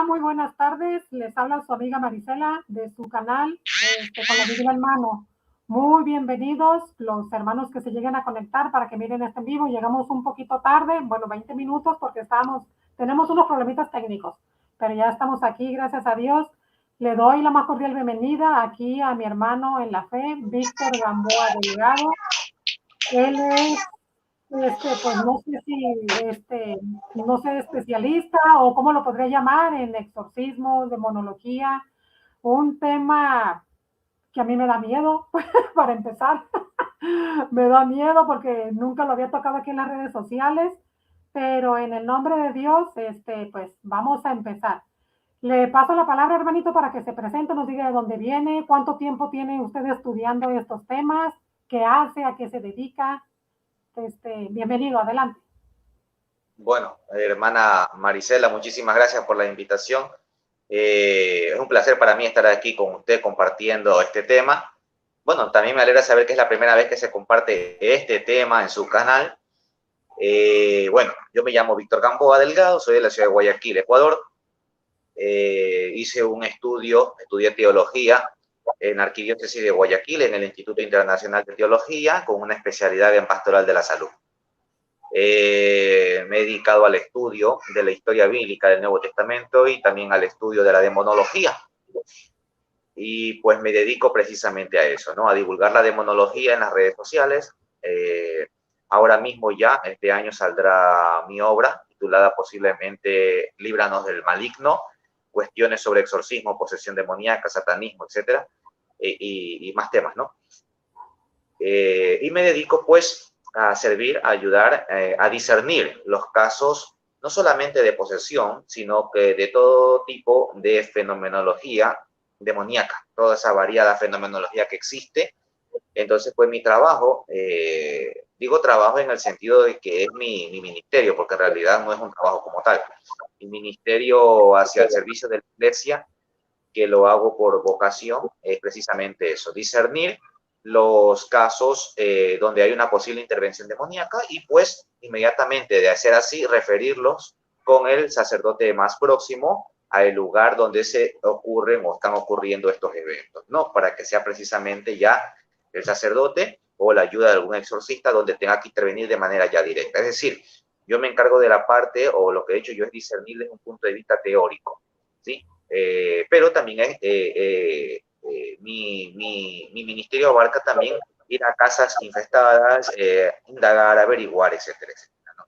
Hola, muy buenas tardes. Les habla su amiga Marisela de su canal con la Biblia en mano. Muy bienvenidos los hermanos que se lleguen a conectar para que miren este en vivo. Llegamos un poquito tarde, bueno, 20 minutos porque tenemos unos problemitas técnicos, pero ya estamos aquí, gracias a Dios. Le doy la más cordial bienvenida aquí a mi hermano en la fe, Víctor Gamboa Delgado. Él es pues no sé si, no sé, especialista o cómo lo podría llamar en exorcismo, demonología, un tema que a mí me da miedo, para empezar. Me da miedo porque nunca lo había tocado aquí en las redes sociales, pero en el nombre de Dios, pues vamos a empezar. Le paso la palabra, hermanito, para que se presente, nos diga de dónde viene, cuánto tiempo tiene usted estudiando estos temas, qué hace, a qué se dedica. Bienvenido, adelante. Bueno, hermana Marisela, muchísimas gracias por la invitación. Es un placer para mí estar aquí con usted compartiendo este tema. Bueno, también me alegra saber que es la primera vez que se comparte este tema en su canal. Bueno, yo me llamo Víctor Gamboa Delgado, soy de la ciudad de Guayaquil, Ecuador. Estudié teología en la Arquidiócesis de Guayaquil, en el Instituto Internacional de Teología, con una especialidad en Pastoral de la Salud. Me he dedicado al estudio de la historia bíblica del Nuevo Testamento y también al estudio de la demonología. Y pues me dedico precisamente a eso, ¿no? A divulgar la demonología en las redes sociales. Ahora mismo ya, este año saldrá mi obra, titulada posiblemente Líbranos del Maligno, cuestiones sobre exorcismo, posesión demoníaca, satanismo, etcétera, y más temas, ¿no? Y me dedico pues a servir, a ayudar a discernir los casos, no solamente de posesión, sino que de todo tipo de fenomenología demoníaca, toda esa variada fenomenología que existe. Entonces, pues mi trabajo, digo trabajo en el sentido de que es mi ministerio, porque en realidad no es un trabajo como tal. Mi ministerio hacia el servicio de la iglesia, que lo hago por vocación, es precisamente eso, discernir los casos donde hay una posible intervención demoníaca y pues inmediatamente de hacer así, referirlos con el sacerdote más próximo al lugar donde se ocurren o están ocurriendo estos eventos, ¿no? Para que sea precisamente ya el sacerdote o la ayuda de algún exorcista donde tenga que intervenir de manera ya directa. Es decir, yo me encargo de la parte, o lo que he hecho yo es discernir desde un punto de vista teórico, ¿sí? Pero también mi ministerio abarca también ir a casas infestadas, indagar, averiguar, etcétera, etcétera, ¿no?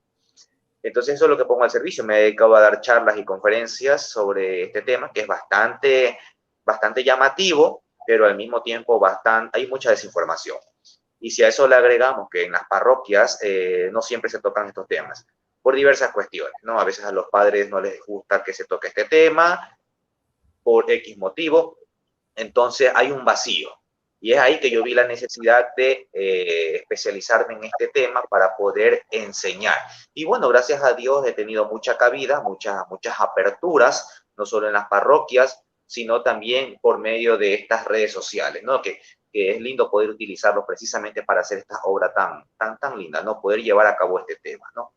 Entonces eso es lo que pongo al servicio. Me he dedicado a dar charlas y conferencias sobre este tema, que es bastante llamativo, pero al mismo tiempo hay mucha desinformación. Y si a eso le agregamos que en las parroquias no siempre se tocan estos temas, por diversas cuestiones, ¿no? A veces a los padres no les gusta que se toque este tema, por X motivo, entonces hay un vacío. Y es ahí que yo vi la necesidad de especializarme en este tema para poder enseñar. Y bueno, gracias a Dios he tenido mucha cabida, muchas aperturas, no solo en las parroquias, sino también por medio de estas redes sociales, ¿no? Que es lindo poder utilizarlos precisamente para hacer esta obra tan linda, ¿no? Poder llevar a cabo este tema, ¿no?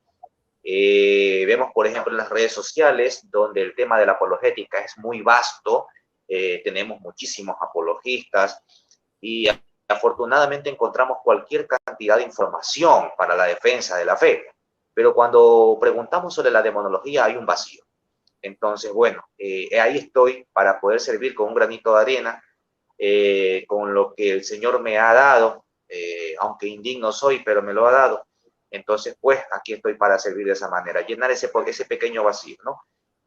Vemos, por ejemplo, en las redes sociales, donde el tema de la apologética es muy vasto, tenemos muchísimos apologistas y afortunadamente encontramos cualquier cantidad de información para la defensa de la fe, pero cuando preguntamos sobre la demonología hay un vacío. Entonces, bueno, ahí estoy para poder servir con un granito de arena, con lo que el Señor me ha dado, aunque indigno soy, pero me lo ha dado. Entonces, pues, aquí estoy para servir de esa manera, llenar ese pequeño vacío, ¿no?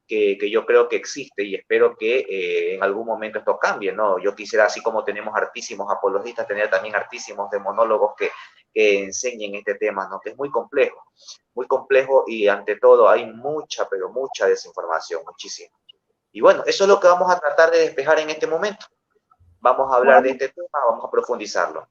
Que yo creo que existe y espero que en algún momento esto cambie, ¿no? Yo quisiera, así como tenemos hartísimos apologistas, tener también hartísimos demonólogos que enseñen este tema, ¿no? Que es muy complejo y ante todo hay mucha, pero mucha desinformación, muchísima. Y bueno, eso es lo que vamos a tratar de despejar en este momento. Vamos a hablar de Bueno, este tema, vamos a profundizarlo.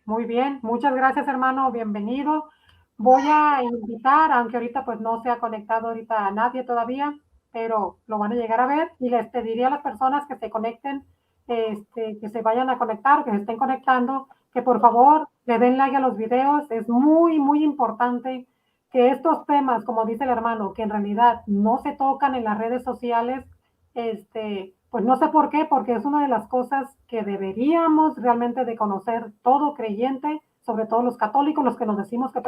muy bien, muchas gracias, hermano, bienvenido. Voy a invitar, aunque ahorita pues no se ha conectado ahorita a nadie todavía, pero lo van a llegar a ver y les pediría a las personas que se conecten, que se vayan a conectar, que se estén conectando, que por favor le den like a los videos. Es muy, muy importante que estos temas, como dice el hermano, que en realidad no se tocan en las redes sociales, pues no sé por qué, porque es una de las cosas que deberíamos realmente de conocer todo creyente, sobre todo los católicos, los que nos decimos que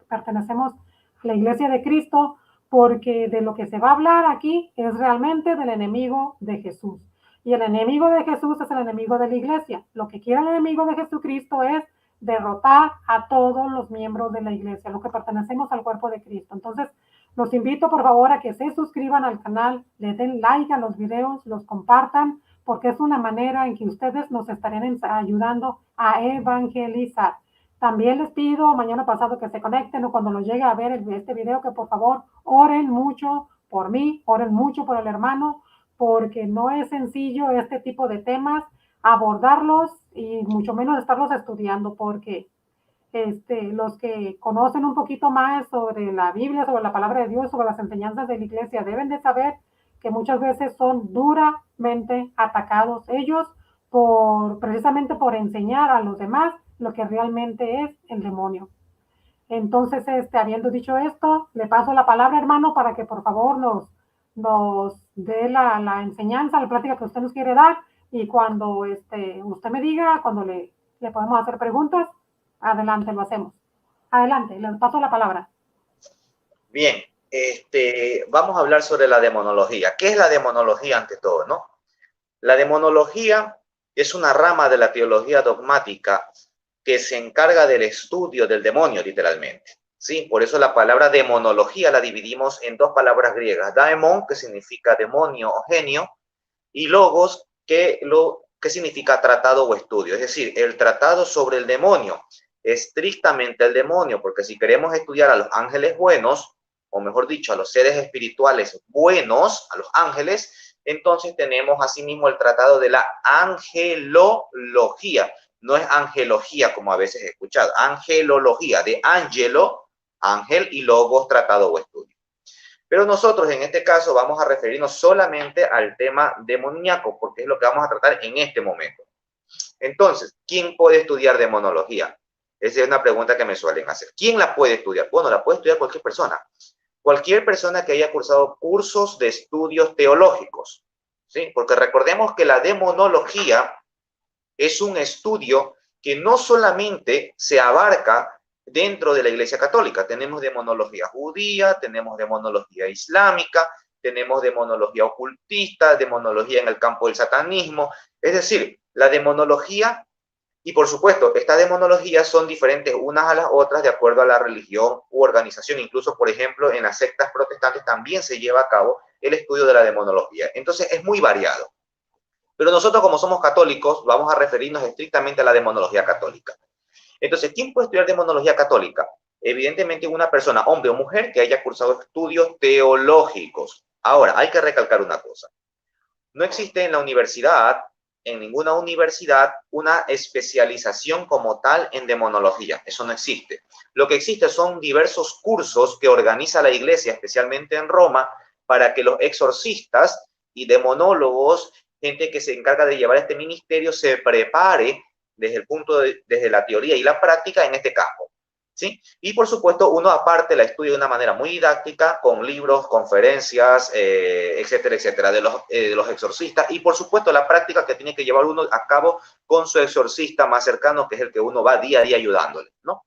pertenecemos a la Iglesia de Cristo, porque de lo que se va a hablar aquí es realmente del enemigo de Jesús. Y el enemigo de Jesús es el enemigo de la iglesia. Lo que quiere el enemigo de Jesucristo es derrotar a todos los miembros de la iglesia, los que pertenecemos al cuerpo de Cristo. Entonces, los invito por favor a que se suscriban al canal, le den like a los videos, los compartan, porque es una manera en que ustedes nos estarían ayudando a evangelizar. También les pido mañana pasado que se conecten o cuando lo llegue a ver este video, que por favor oren mucho por mí, oren mucho por el hermano, porque no es sencillo este tipo de temas abordarlos y mucho menos estarlos estudiando, porque los que conocen un poquito más sobre la Biblia, sobre la palabra de Dios, sobre las enseñanzas de la iglesia, deben de saber que muchas veces son duramente atacados ellos precisamente por enseñar a los demás lo que realmente es el demonio. Entonces, habiendo dicho esto, le paso la palabra, hermano, para que por favor nos dé la enseñanza, la plática que usted nos quiere dar, y cuando usted me diga, cuando le podemos hacer preguntas, adelante, lo hacemos. Adelante, le paso la palabra. Bien, vamos a hablar sobre la demonología. ¿Qué es la demonología ante todo, no? La demonología es una rama de la teología dogmática que se encarga del estudio del demonio, literalmente. ¿Sí? Por eso la palabra demonología la dividimos en dos palabras griegas. Daemon, que significa demonio o genio, y logos, que significa tratado o estudio. Es decir, el tratado sobre el demonio, estrictamente el demonio, porque si queremos estudiar a los ángeles buenos, o mejor dicho, a los seres espirituales buenos, a los ángeles, entonces tenemos asimismo el tratado de la angelología. No es angelología como a veces he escuchado, angelología, de ángelo, ángel, y logos, tratado o estudio. Pero nosotros en este caso vamos a referirnos solamente al tema demoníaco, porque es lo que vamos a tratar en este momento. Entonces, ¿quién puede estudiar demonología? Esa es una pregunta que me suelen hacer. ¿Quién la puede estudiar? Bueno, la puede estudiar cualquier persona. Cualquier persona que haya cursado cursos de estudios teológicos, ¿sí? Porque recordemos que la demonología es un estudio que no solamente se abarca dentro de la Iglesia Católica. Tenemos demonología judía, tenemos demonología islámica, tenemos demonología ocultista, demonología en el campo del satanismo. Es decir, la demonología, y por supuesto, estas demonologías son diferentes unas a las otras de acuerdo a la religión u organización. Incluso, por ejemplo, en las sectas protestantes también se lleva a cabo el estudio de la demonología. Entonces, es muy variado. Pero nosotros, como somos católicos, vamos a referirnos estrictamente a la demonología católica. Entonces, ¿quién puede estudiar demonología católica? Evidentemente una persona, hombre o mujer, que haya cursado estudios teológicos. Ahora, hay que recalcar una cosa. No existe en la universidad, en ninguna universidad, una especialización como tal en demonología. Eso no existe. Lo que existe son diversos cursos que organiza la Iglesia, especialmente en Roma, para que los exorcistas y demonólogos, gente que se encarga de llevar este ministerio, se prepare desde la teoría y la práctica en este campo. ¿Sí? Y por supuesto, uno aparte la estudia de una manera muy didáctica, con libros, conferencias, etcétera, etcétera, de los exorcistas, y por supuesto la práctica que tiene que llevar uno a cabo con su exorcista más cercano, que es el que uno va día a día ayudándole, ¿no?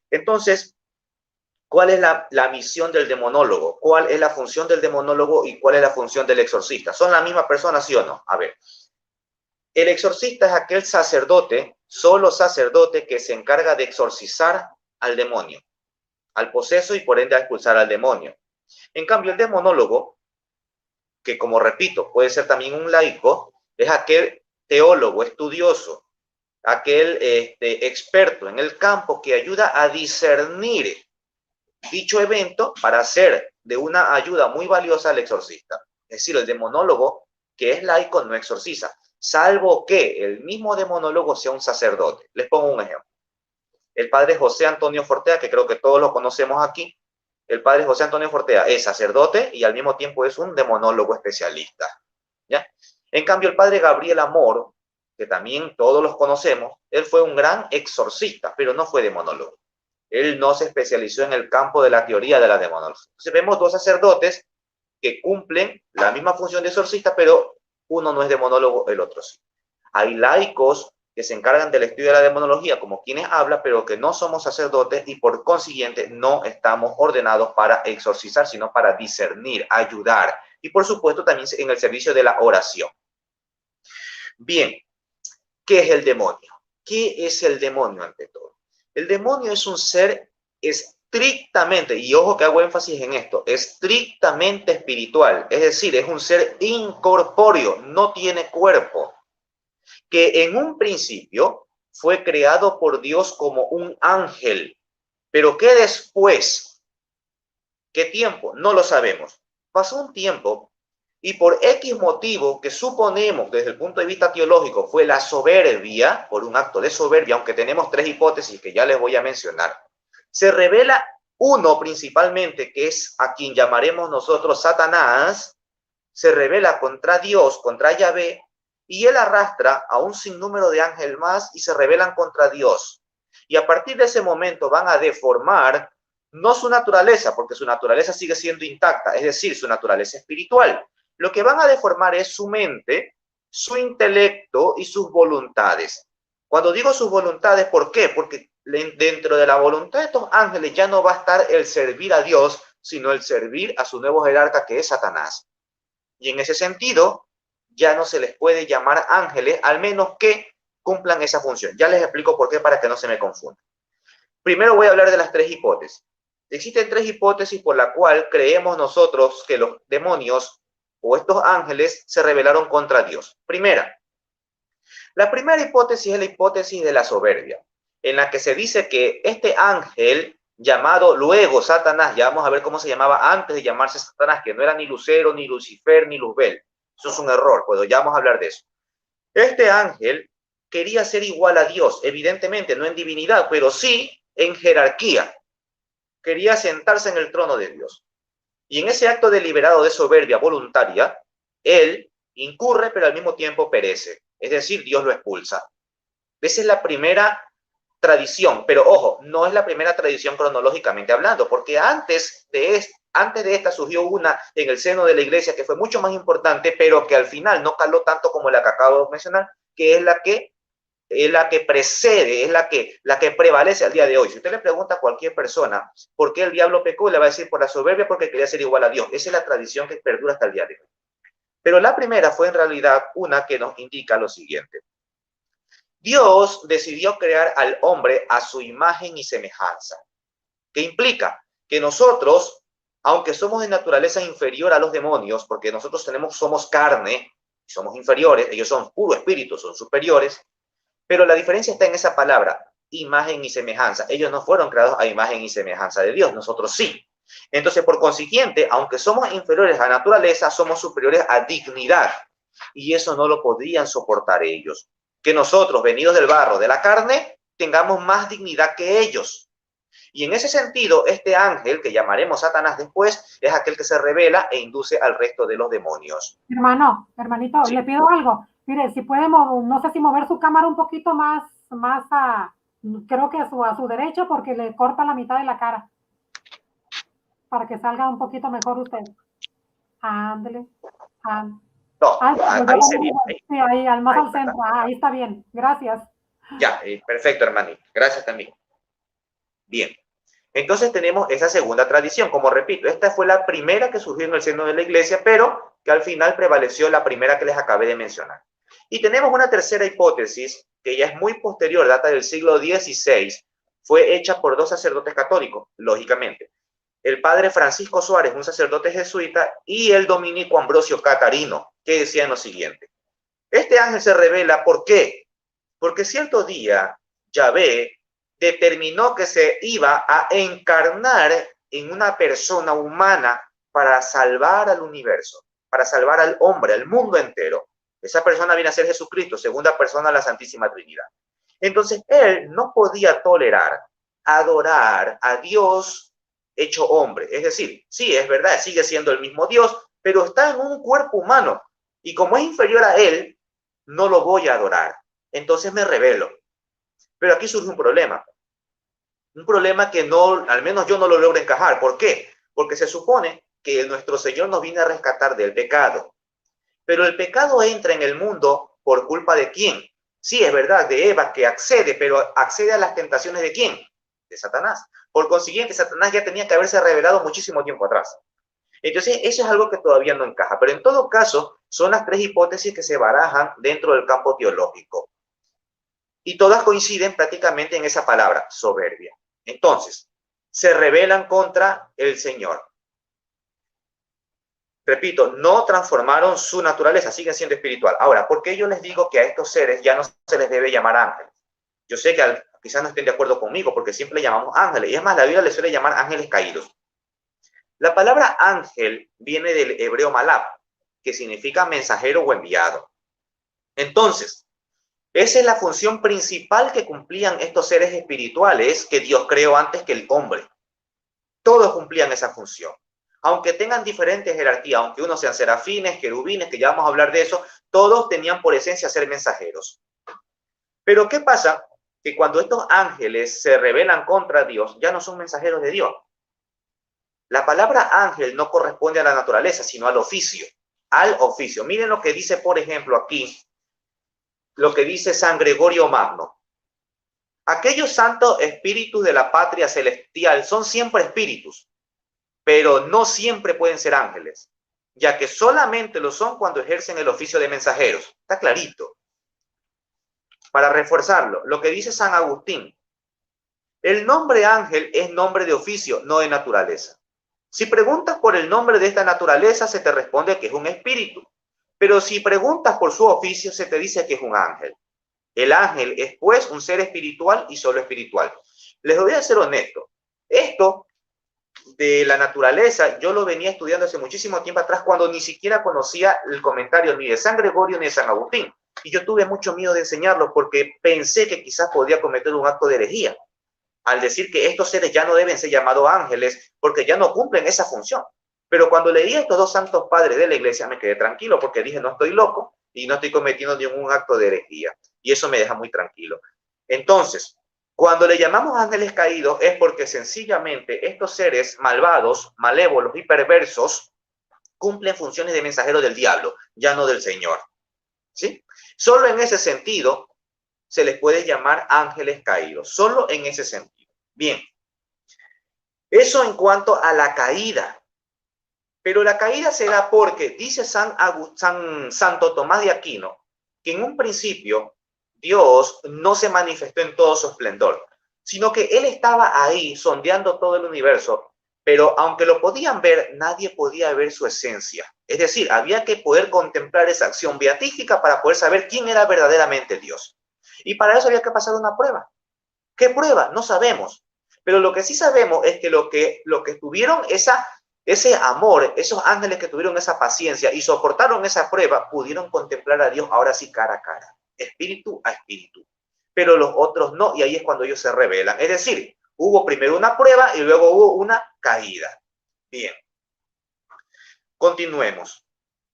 Entonces, ¿cuál es la misión del demonólogo? ¿Cuál es la función del demonólogo y cuál es la función del exorcista? ¿Son la misma persona, sí o no? A ver, el exorcista es aquel sacerdote, solo sacerdote, que se encarga de exorcizar al demonio, al poseso, y por ende a expulsar al demonio. En cambio, el demonólogo, que como repito, puede ser también un laico, es aquel teólogo, estudioso, aquel experto en el campo que ayuda a discernir dicho evento para ser de una ayuda muy valiosa al exorcista. Es decir, el demonólogo, que es laico, no exorciza, salvo que el mismo demonólogo sea un sacerdote. Les pongo un ejemplo. El padre José Antonio Fortea, que creo que todos lo conocemos aquí, el padre José Antonio Fortea es sacerdote y al mismo tiempo es un demonólogo especialista, ¿ya? En cambio, el padre Gabriel Amor, que también todos los conocemos, él fue un gran exorcista, pero no fue demonólogo. Él no se especializó en el campo de la teoría de la demonología. Entonces vemos dos sacerdotes que cumplen la misma función de exorcista, pero uno no es demonólogo, el otro sí. Hay laicos que se encargan del estudio de la demonología, como quienes hablan, pero que no somos sacerdotes y por consiguiente no estamos ordenados para exorcizar, sino para discernir, ayudar y por supuesto también en el servicio de la oración. Bien, ¿qué es el demonio? ¿Qué es el demonio ante todo? El demonio es un ser estrictamente, y ojo que hago énfasis en esto, estrictamente espiritual, es decir, es un ser incorpóreo, no tiene cuerpo, que en un principio fue creado por Dios como un ángel, pero que después, ¿qué tiempo? No lo sabemos. Pasó un tiempo y por X motivo que suponemos desde el punto de vista teológico fue la soberbia, por un acto de soberbia, aunque tenemos tres hipótesis que ya les voy a mencionar, se revela uno principalmente, que es a quien llamaremos nosotros Satanás, se revela contra Dios, contra Yahvé, y él arrastra a un sinnúmero de ángeles más y se rebelan contra Dios. Y a partir de ese momento van a deformar no su naturaleza, porque su naturaleza sigue siendo intacta, es decir, su naturaleza espiritual. Lo que van a deformar es su mente, su intelecto y sus voluntades. Cuando digo sus voluntades, ¿por qué? Porque dentro de la voluntad de estos ángeles ya no va a estar el servir a Dios, sino el servir a su nuevo jerarca, que es Satanás. Y en ese sentido, ya no se les puede llamar ángeles, al menos que cumplan esa función. Ya les explico por qué para que no se me confunda. Primero voy a hablar de las tres hipótesis. Existen tres hipótesis por la cual creemos nosotros que los demonios o estos ángeles se rebelaron contra Dios. Primera, la primera hipótesis es la hipótesis de la soberbia, en la que se dice que este ángel llamado luego Satanás, ya vamos a ver cómo se llamaba antes de llamarse Satanás, que no era ni Lucero, ni Lucifer, ni Luzbel. Eso es un error, pues ya vamos a hablar de eso. Este ángel quería ser igual a Dios, evidentemente no en divinidad, pero sí en jerarquía. Quería sentarse en el trono de Dios. Y en ese acto deliberado de soberbia voluntaria, él incurre, pero al mismo tiempo perece. Es decir, Dios lo expulsa. Esa es la primera tradición, pero ojo, no es la primera tradición cronológicamente hablando, porque antes de esta surgió una en el seno de la iglesia que fue mucho más importante, pero que al final no caló tanto como la que acabo de mencionar, que es la que precede, es la que prevalece al día de hoy. Si usted le pregunta a cualquier persona por qué el diablo pecó, le va a decir por la soberbia, porque quería ser igual a Dios. Esa es la tradición que perdura hasta el día de hoy. Pero la primera fue en realidad una que nos indica lo siguiente. Dios decidió crear al hombre a su imagen y semejanza, que implica que nosotros, aunque somos de naturaleza inferior a los demonios, porque nosotros somos carne, somos inferiores, ellos son puro espíritu, son superiores, pero la diferencia está en esa palabra, imagen y semejanza. Ellos no fueron creados a imagen y semejanza de Dios, nosotros sí. Entonces, por consiguiente, aunque somos inferiores a naturaleza, somos superiores a dignidad. Y eso no lo podían soportar ellos. Que nosotros, venidos del barro, de la carne, tengamos más dignidad que ellos. Y en ese sentido, este ángel, que llamaremos Satanás después, es aquel que se revela e induce al resto de los demonios. Hermanito, sí. Le pido algo. Mire, si puede, no sé si mover su cámara un poquito más creo que a su derecha, porque le corta la mitad de la cara. Para que salga un poquito mejor usted. Ándele. No, ahí sería. Sí, ahí, más al centro. Ahí está bien. Gracias. Ya, perfecto, hermanito. Gracias también. Bien. Entonces tenemos esa segunda tradición. Como repito, esta fue la primera que surgió en el seno de la iglesia, pero que al final prevaleció la primera que les acabé de mencionar. Y tenemos una tercera hipótesis que ya es muy posterior, data del siglo XVI, fue hecha por dos sacerdotes católicos, lógicamente. El padre Francisco Suárez, un sacerdote jesuita, y el dominico Ambrosio Catarino, que decían lo siguiente. Este ángel se revela, ¿por qué? Porque cierto día Yahvé determinó que se iba a encarnar en una persona humana para salvar al universo, para salvar al hombre, al mundo entero. Esa persona viene a ser Jesucristo, segunda persona de la Santísima Trinidad. Entonces, él no podía tolerar adorar a Dios hecho hombre. Es decir, sí, es verdad, sigue siendo el mismo Dios, pero está en un cuerpo humano. Y como es inferior a él, no lo voy a adorar. Entonces me rebelo. Pero aquí surge un problema. Un problema que no, al menos yo no lo logro encajar. ¿Por qué? Porque se supone que nuestro Señor nos viene a rescatar del pecado. Pero el pecado entra en el mundo por culpa de quién. Sí, es verdad, de Eva que accede, pero accede a las tentaciones de quién? De Satanás. Por consiguiente, Satanás ya tenía que haberse revelado muchísimo tiempo atrás. Entonces, eso es algo que todavía no encaja. Pero en todo caso, son las tres hipótesis que se barajan dentro del campo teológico. Y todas coinciden prácticamente en esa palabra, soberbia. Entonces, se rebelan contra el Señor. Repito, no transformaron su naturaleza, siguen siendo espiritual. Ahora, ¿por qué yo les digo que a estos seres ya no se les debe llamar ángeles? Yo sé que quizás no estén de acuerdo conmigo, porque siempre llamamos ángeles. Y es más, la Biblia les suele llamar ángeles caídos. La palabra ángel viene del hebreo malab, que significa mensajero o enviado. Entonces, esa es la función principal que cumplían estos seres espirituales que Dios creó antes que el hombre. Todos cumplían esa función. Aunque tengan diferentes jerarquías, aunque unos sean serafines, querubines, que ya vamos a hablar de eso, todos tenían por esencia ser mensajeros. Pero ¿qué pasa? Que cuando estos ángeles se rebelan contra Dios, ya no son mensajeros de Dios. La palabra ángel no corresponde a la naturaleza, sino al oficio. Al oficio. Miren lo que dice, por ejemplo, aquí, lo que dice San Gregorio Magno. Aquellos santos espíritus de la patria celestial son siempre espíritus, pero no siempre pueden ser ángeles, ya que solamente lo son cuando ejercen el oficio de mensajeros. Está clarito. Para reforzarlo, lo que dice San Agustín, el nombre ángel es nombre de oficio, no de naturaleza. Si preguntas por el nombre de esta naturaleza, se te responde que es un espíritu, pero si preguntas por su oficio, se te dice que es un ángel. El ángel es, pues, un ser espiritual y solo espiritual. Les voy a ser honesto. Esto de la naturaleza, yo lo venía estudiando hace muchísimo tiempo atrás, cuando ni siquiera conocía el comentario ni de San Gregorio ni de San Agustín. Y yo tuve mucho miedo de enseñarlo porque pensé que quizás podía cometer un acto de herejía al decir que estos seres ya no deben ser llamados ángeles porque ya no cumplen esa función. Pero cuando leí a estos dos santos padres de la iglesia me quedé tranquilo porque dije, no estoy loco y no estoy cometiendo ningún acto de herejía. Y eso me deja muy tranquilo. Entonces, cuando le llamamos ángeles caídos es porque sencillamente estos seres malvados, malévolos y perversos cumplen funciones de mensajeros del diablo, ya no del Señor. ¿Sí? Solo en ese sentido se les puede llamar ángeles caídos, solo en ese sentido. Bien, eso en cuanto a la caída. Pero la caída se da porque, dice Santo Tomás de Aquino, que en un principio Dios no se manifestó en todo su esplendor, sino que Él estaba ahí sondeando todo el universo, pero aunque lo podían ver, nadie podía ver su esencia. Es decir, había que poder contemplar esa acción beatífica para poder saber quién era verdaderamente Dios. Y para eso había que pasar una prueba. ¿Qué prueba? No sabemos. Pero lo que sí sabemos es que lo que tuvieron ese amor, esos ángeles que tuvieron esa paciencia y soportaron esa prueba, pudieron contemplar a Dios ahora sí cara a cara, espíritu a espíritu. Pero los otros no, y ahí es cuando ellos se rebelan. Es decir, hubo primero una prueba y luego hubo una caída. Bien. Continuemos.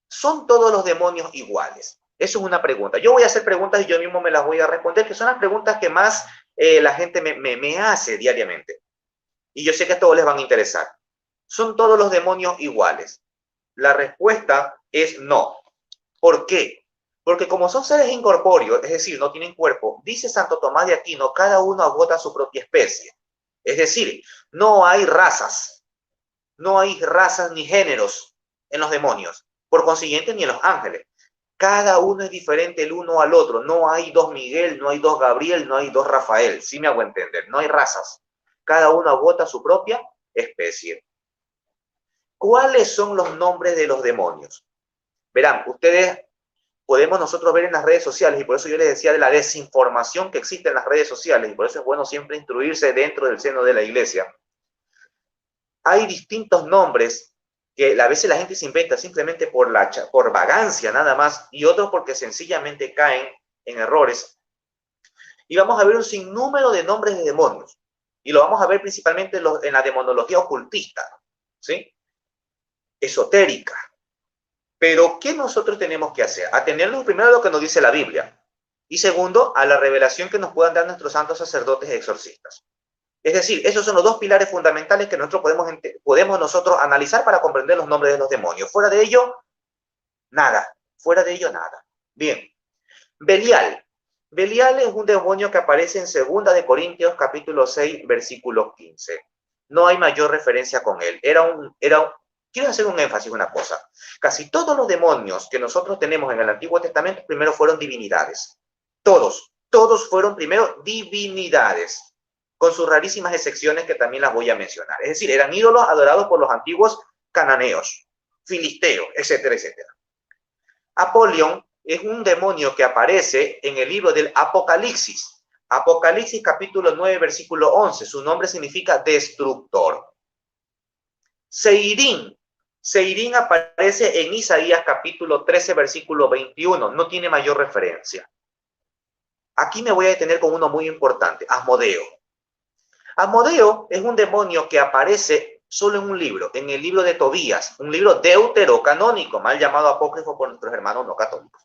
¿Son todos los demonios iguales? Eso es una pregunta. Yo voy a hacer preguntas y yo mismo me las voy a responder, que son las preguntas que más la gente me hace diariamente. Y yo sé que a todos les van a interesar. ¿Son todos los demonios iguales? La respuesta es no. ¿Por qué? Porque como son seres incorpóreos, es decir, no tienen cuerpo, dice Santo Tomás de Aquino, cada uno agota su propia especie. Es decir, no hay razas ni géneros en los demonios. Por consiguiente, ni en los ángeles. Cada uno es diferente el uno al otro. No hay dos Miguel, no hay dos Gabriel, no hay dos Rafael. Sí me hago entender. No hay razas. Cada uno agota su propia especie. ¿Cuáles son los nombres de los demonios? Verán, ustedes podemos nosotros ver en las redes sociales, y por eso yo les decía de la desinformación que existe en las redes sociales, y por eso es bueno siempre instruirse dentro del seno de la iglesia. Hay distintos nombres que a veces la gente se inventa simplemente por vagancia nada más, y otros porque sencillamente caen en errores. Y vamos a ver un sinnúmero de nombres de demonios, y lo vamos a ver principalmente en la demonología ocultista, ¿sí? Esotérica. Pero, ¿qué nosotros tenemos que hacer? Atenernos primero a lo que nos dice la Biblia, y segundo, a la revelación que nos puedan dar nuestros santos sacerdotes y exorcistas. Es decir, esos son los dos pilares fundamentales que nosotros podemos nosotros analizar para comprender los nombres de los demonios. Fuera de ello, nada. Fuera de ello, nada. Bien. Belial. Belial es un demonio que aparece en 2 de Corintios capítulo 6, versículo 15. No hay mayor referencia con él. Quiero hacer un énfasis en una cosa. Casi todos los demonios que nosotros tenemos en el Antiguo Testamento primero fueron divinidades. Todos fueron primero divinidades, con sus rarísimas excepciones que también las voy a mencionar. Es decir, eran ídolos adorados por los antiguos cananeos, filisteos, etcétera, etcétera. Apolión es un demonio que aparece en el libro del Apocalipsis. Apocalipsis capítulo 9, versículo 11. Su nombre significa destructor. Seirín. Seirín aparece en Isaías capítulo 13, versículo 21. No tiene mayor referencia. Aquí me voy a detener con uno muy importante, Asmodeo. Asmodeo es un demonio que aparece solo en un libro, en el libro de Tobías, un libro deuterocanónico, mal llamado apócrifo por nuestros hermanos no católicos.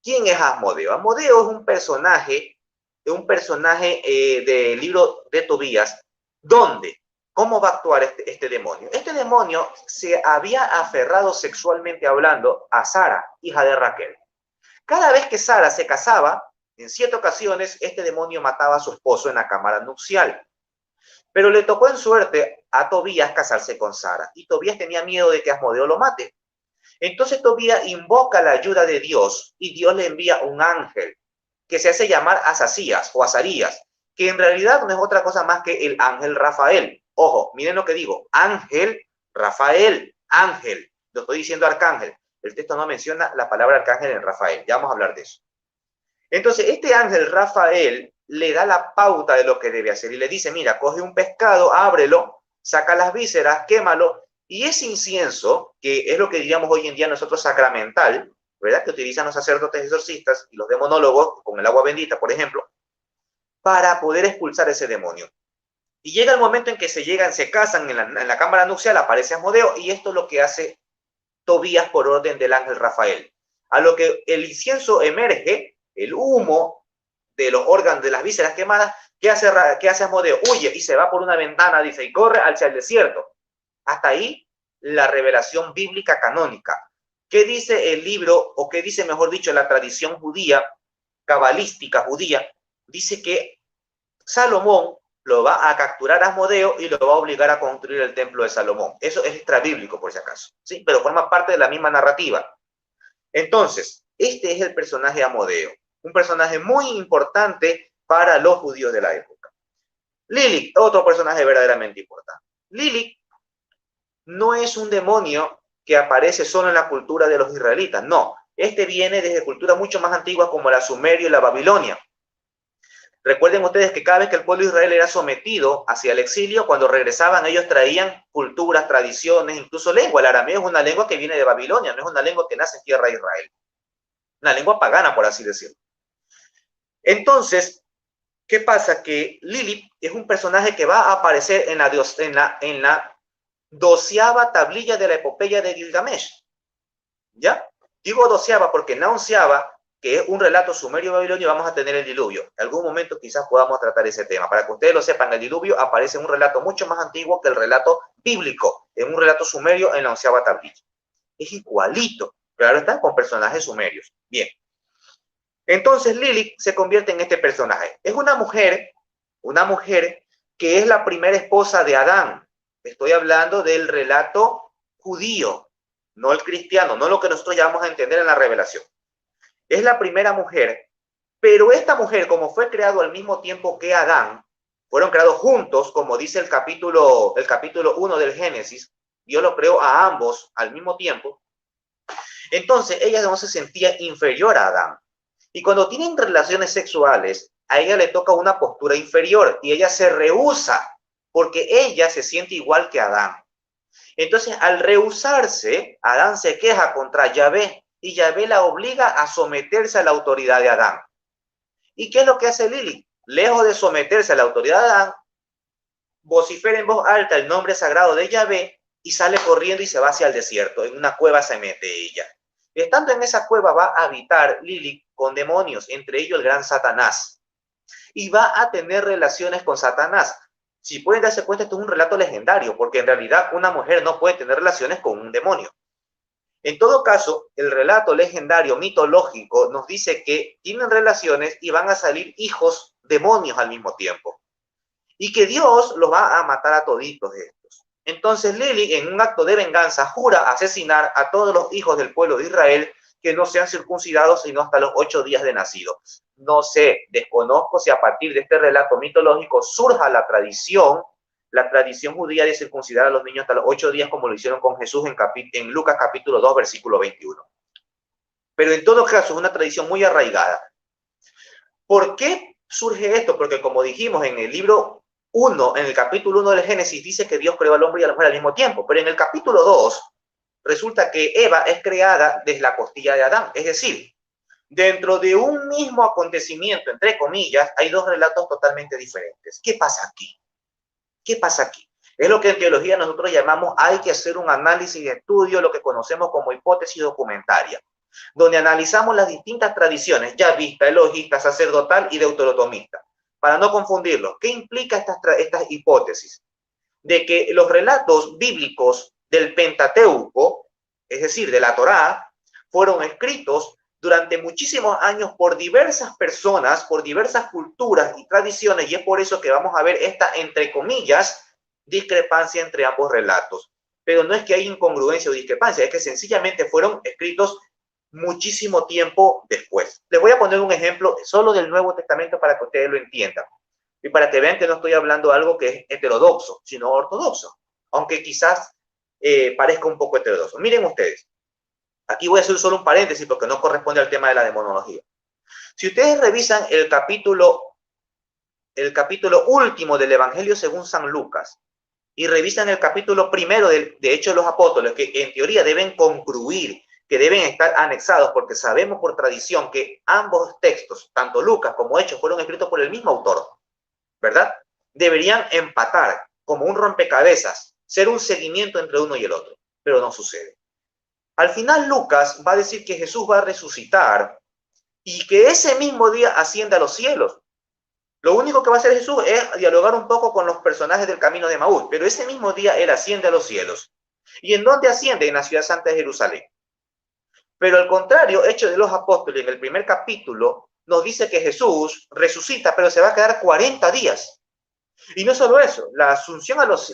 ¿Quién es Asmodeo? Asmodeo es un personaje del libro de Tobías, donde, ¿cómo va a actuar este demonio? Este demonio se había aferrado sexualmente hablando a Sara, hija de Raquel. Cada vez que Sara se casaba, en 7 ocasiones, este demonio mataba a su esposo en la cámara nupcial. Pero le tocó en suerte a Tobías casarse con Sara, y Tobías tenía miedo de que Asmodeo lo mate. Entonces Tobías invoca la ayuda de Dios, y Dios le envía un ángel, que se hace llamar Asasías o Azarías, que en realidad no es otra cosa más que el ángel Rafael. Ojo, miren lo que digo, ángel, Rafael, ángel. Lo estoy diciendo arcángel. El texto no menciona la palabra arcángel en Rafael, ya vamos a hablar de eso. Entonces, este ángel Rafael le da la pauta de lo que debe hacer y le dice, mira, coge un pescado, ábrelo, saca las vísceras, quémalo, y ese incienso, que es lo que diríamos hoy en día nosotros sacramental, ¿verdad? Que utilizan los sacerdotes exorcistas y los demonólogos, con el agua bendita, por ejemplo, para poder expulsar ese demonio. Y llega el momento en que se casan en la cámara nupcial, aparece Asmodeo, y esto es lo que hace Tobías por orden del ángel Rafael. A lo que el incienso emerge, el humo de los órganos, de las vísceras quemadas, ¿qué hace Asmodeo? Huye y se va por una ventana, dice, y corre hacia el desierto. Hasta ahí la revelación bíblica canónica. ¿Qué dice el libro, o qué dice, mejor dicho, la tradición judía, cabalística judía? Dice que Salomón lo va a capturar a Asmodeo y lo va a obligar a construir el templo de Salomón. Eso es extrabíblico, por si acaso, ¿sí? Pero forma parte de la misma narrativa. Entonces, este es el personaje Asmodeo, un personaje muy importante para los judíos de la época. Lilith, otro personaje verdaderamente importante. Lilith no es un demonio que aparece solo en la cultura de los israelitas, no. Este viene desde culturas mucho más antiguas como la Sumeria y la Babilonia. Recuerden ustedes que cada vez que el pueblo de Israel era sometido hacia el exilio, cuando regresaban ellos traían culturas, tradiciones, incluso lengua. El arameo es una lengua que viene de Babilonia, no es una lengua que nace en tierra de Israel. Una lengua pagana, por así decirlo. Entonces, ¿qué pasa? Que Lilith es un personaje que va a aparecer en la 12ª tablilla de la epopeya de Gilgamesh. ¿Ya? Digo 12ª porque en la 11ª, que es un relato sumerio babilonio, vamos a tener el diluvio. En algún momento quizás podamos tratar ese tema. Para que ustedes lo sepan, el diluvio aparece en un relato mucho más antiguo que el relato bíblico, en un relato sumerio en la 11ª tablilla. Es igualito, claro está, con personajes sumerios. Bien. Entonces Lilith se convierte en este personaje. Es una mujer que es la primera esposa de Adán. Estoy hablando del relato judío, no el cristiano, no lo que nosotros ya vamos a entender en la revelación. Es la primera mujer, pero esta mujer, como fue creado al mismo tiempo que Adán, fueron creados juntos, como dice el capítulo 1 del Génesis, Dios lo creó a ambos al mismo tiempo. Entonces ella no se sentía inferior a Adán. Y cuando tienen relaciones sexuales, a ella le toca una postura inferior y ella se rehúsa porque ella se siente igual que Adán. Entonces, al rehusarse, Adán se queja contra Yahvé y Yahvé la obliga a someterse a la autoridad de Adán. ¿Y qué es lo que hace Lilith? Lejos de someterse a la autoridad de Adán, vocifera en voz alta el nombre sagrado de Yahvé y sale corriendo y se va hacia el desierto. En una cueva se mete ella. Estando en esa cueva va a habitar Lilith con demonios, entre ellos el gran Satanás. Y va a tener relaciones con Satanás. Si pueden darse cuenta, esto es un relato legendario, porque en realidad una mujer no puede tener relaciones con un demonio. En todo caso, el relato legendario mitológico nos dice que tienen relaciones y van a salir hijos demonios al mismo tiempo. Y que Dios los va a matar a toditos estos. Entonces Lilith, en un acto de venganza, jura asesinar a todos los hijos del pueblo de Israel que no sean circuncidados sino hasta los 8 días de nacido. No sé, desconozco si a partir de este relato mitológico surja la tradición judía de circuncidar a los niños hasta los 8 días, como lo hicieron con Jesús en Lucas capítulo 2, versículo 21. Pero en todo caso es una tradición muy arraigada. ¿Por qué surge esto? Porque como dijimos en el libro 1, en el capítulo 1 del Génesis, dice que Dios creó al hombre y a la mujer al mismo tiempo, pero en el capítulo 2 resulta que Eva es creada desde la costilla de Adán, es decir, dentro de un mismo acontecimiento, entre comillas, hay dos relatos totalmente diferentes. ¿Qué pasa aquí? ¿Qué pasa aquí? Es lo que en teología nosotros llamamos, hay que hacer un análisis de estudio, lo que conocemos como hipótesis documentaria, donde analizamos las distintas tradiciones, yavista, elogista, sacerdotal y deuteronomista, para no confundirlos. ¿Qué implica estas hipótesis? De que los relatos bíblicos del Pentateuco, es decir, de la Torá, fueron escritos durante muchísimos años por diversas personas, por diversas culturas y tradiciones, y es por eso que vamos a ver esta, entre comillas, discrepancia entre ambos relatos. Pero no es que hay incongruencia o discrepancia, es que sencillamente fueron escritos muchísimo tiempo después. Les voy a poner un ejemplo solo del Nuevo Testamento para que ustedes lo entiendan y para que vean que no estoy hablando de algo que es heterodoxo, sino ortodoxo, aunque quizás parezca un poco heterodoxo. Miren ustedes, aquí voy a hacer solo un paréntesis porque no corresponde al tema de la demonología. Si ustedes revisan el capítulo último del Evangelio según San Lucas y revisan el capítulo primero de Hechos de los Apóstoles, que en teoría deben concluir, que deben estar anexados, porque sabemos por tradición que ambos textos, tanto Lucas como Hechos, fueron escritos por el mismo autor, ¿verdad? Deberían empatar como un rompecabezas, ser un seguimiento entre uno y el otro, pero no sucede. Al final Lucas va a decir que Jesús va a resucitar y que ese mismo día asciende a los cielos. Lo único que va a hacer Jesús es dialogar un poco con los personajes del camino de Maús, pero ese mismo día él asciende a los cielos. ¿Y en dónde asciende? En la ciudad santa de Jerusalén. Pero al contrario, Hechos de los Apóstoles, en el primer capítulo, nos dice que Jesús resucita, pero se va a quedar 40 días. Y no solo eso, la ascensión a los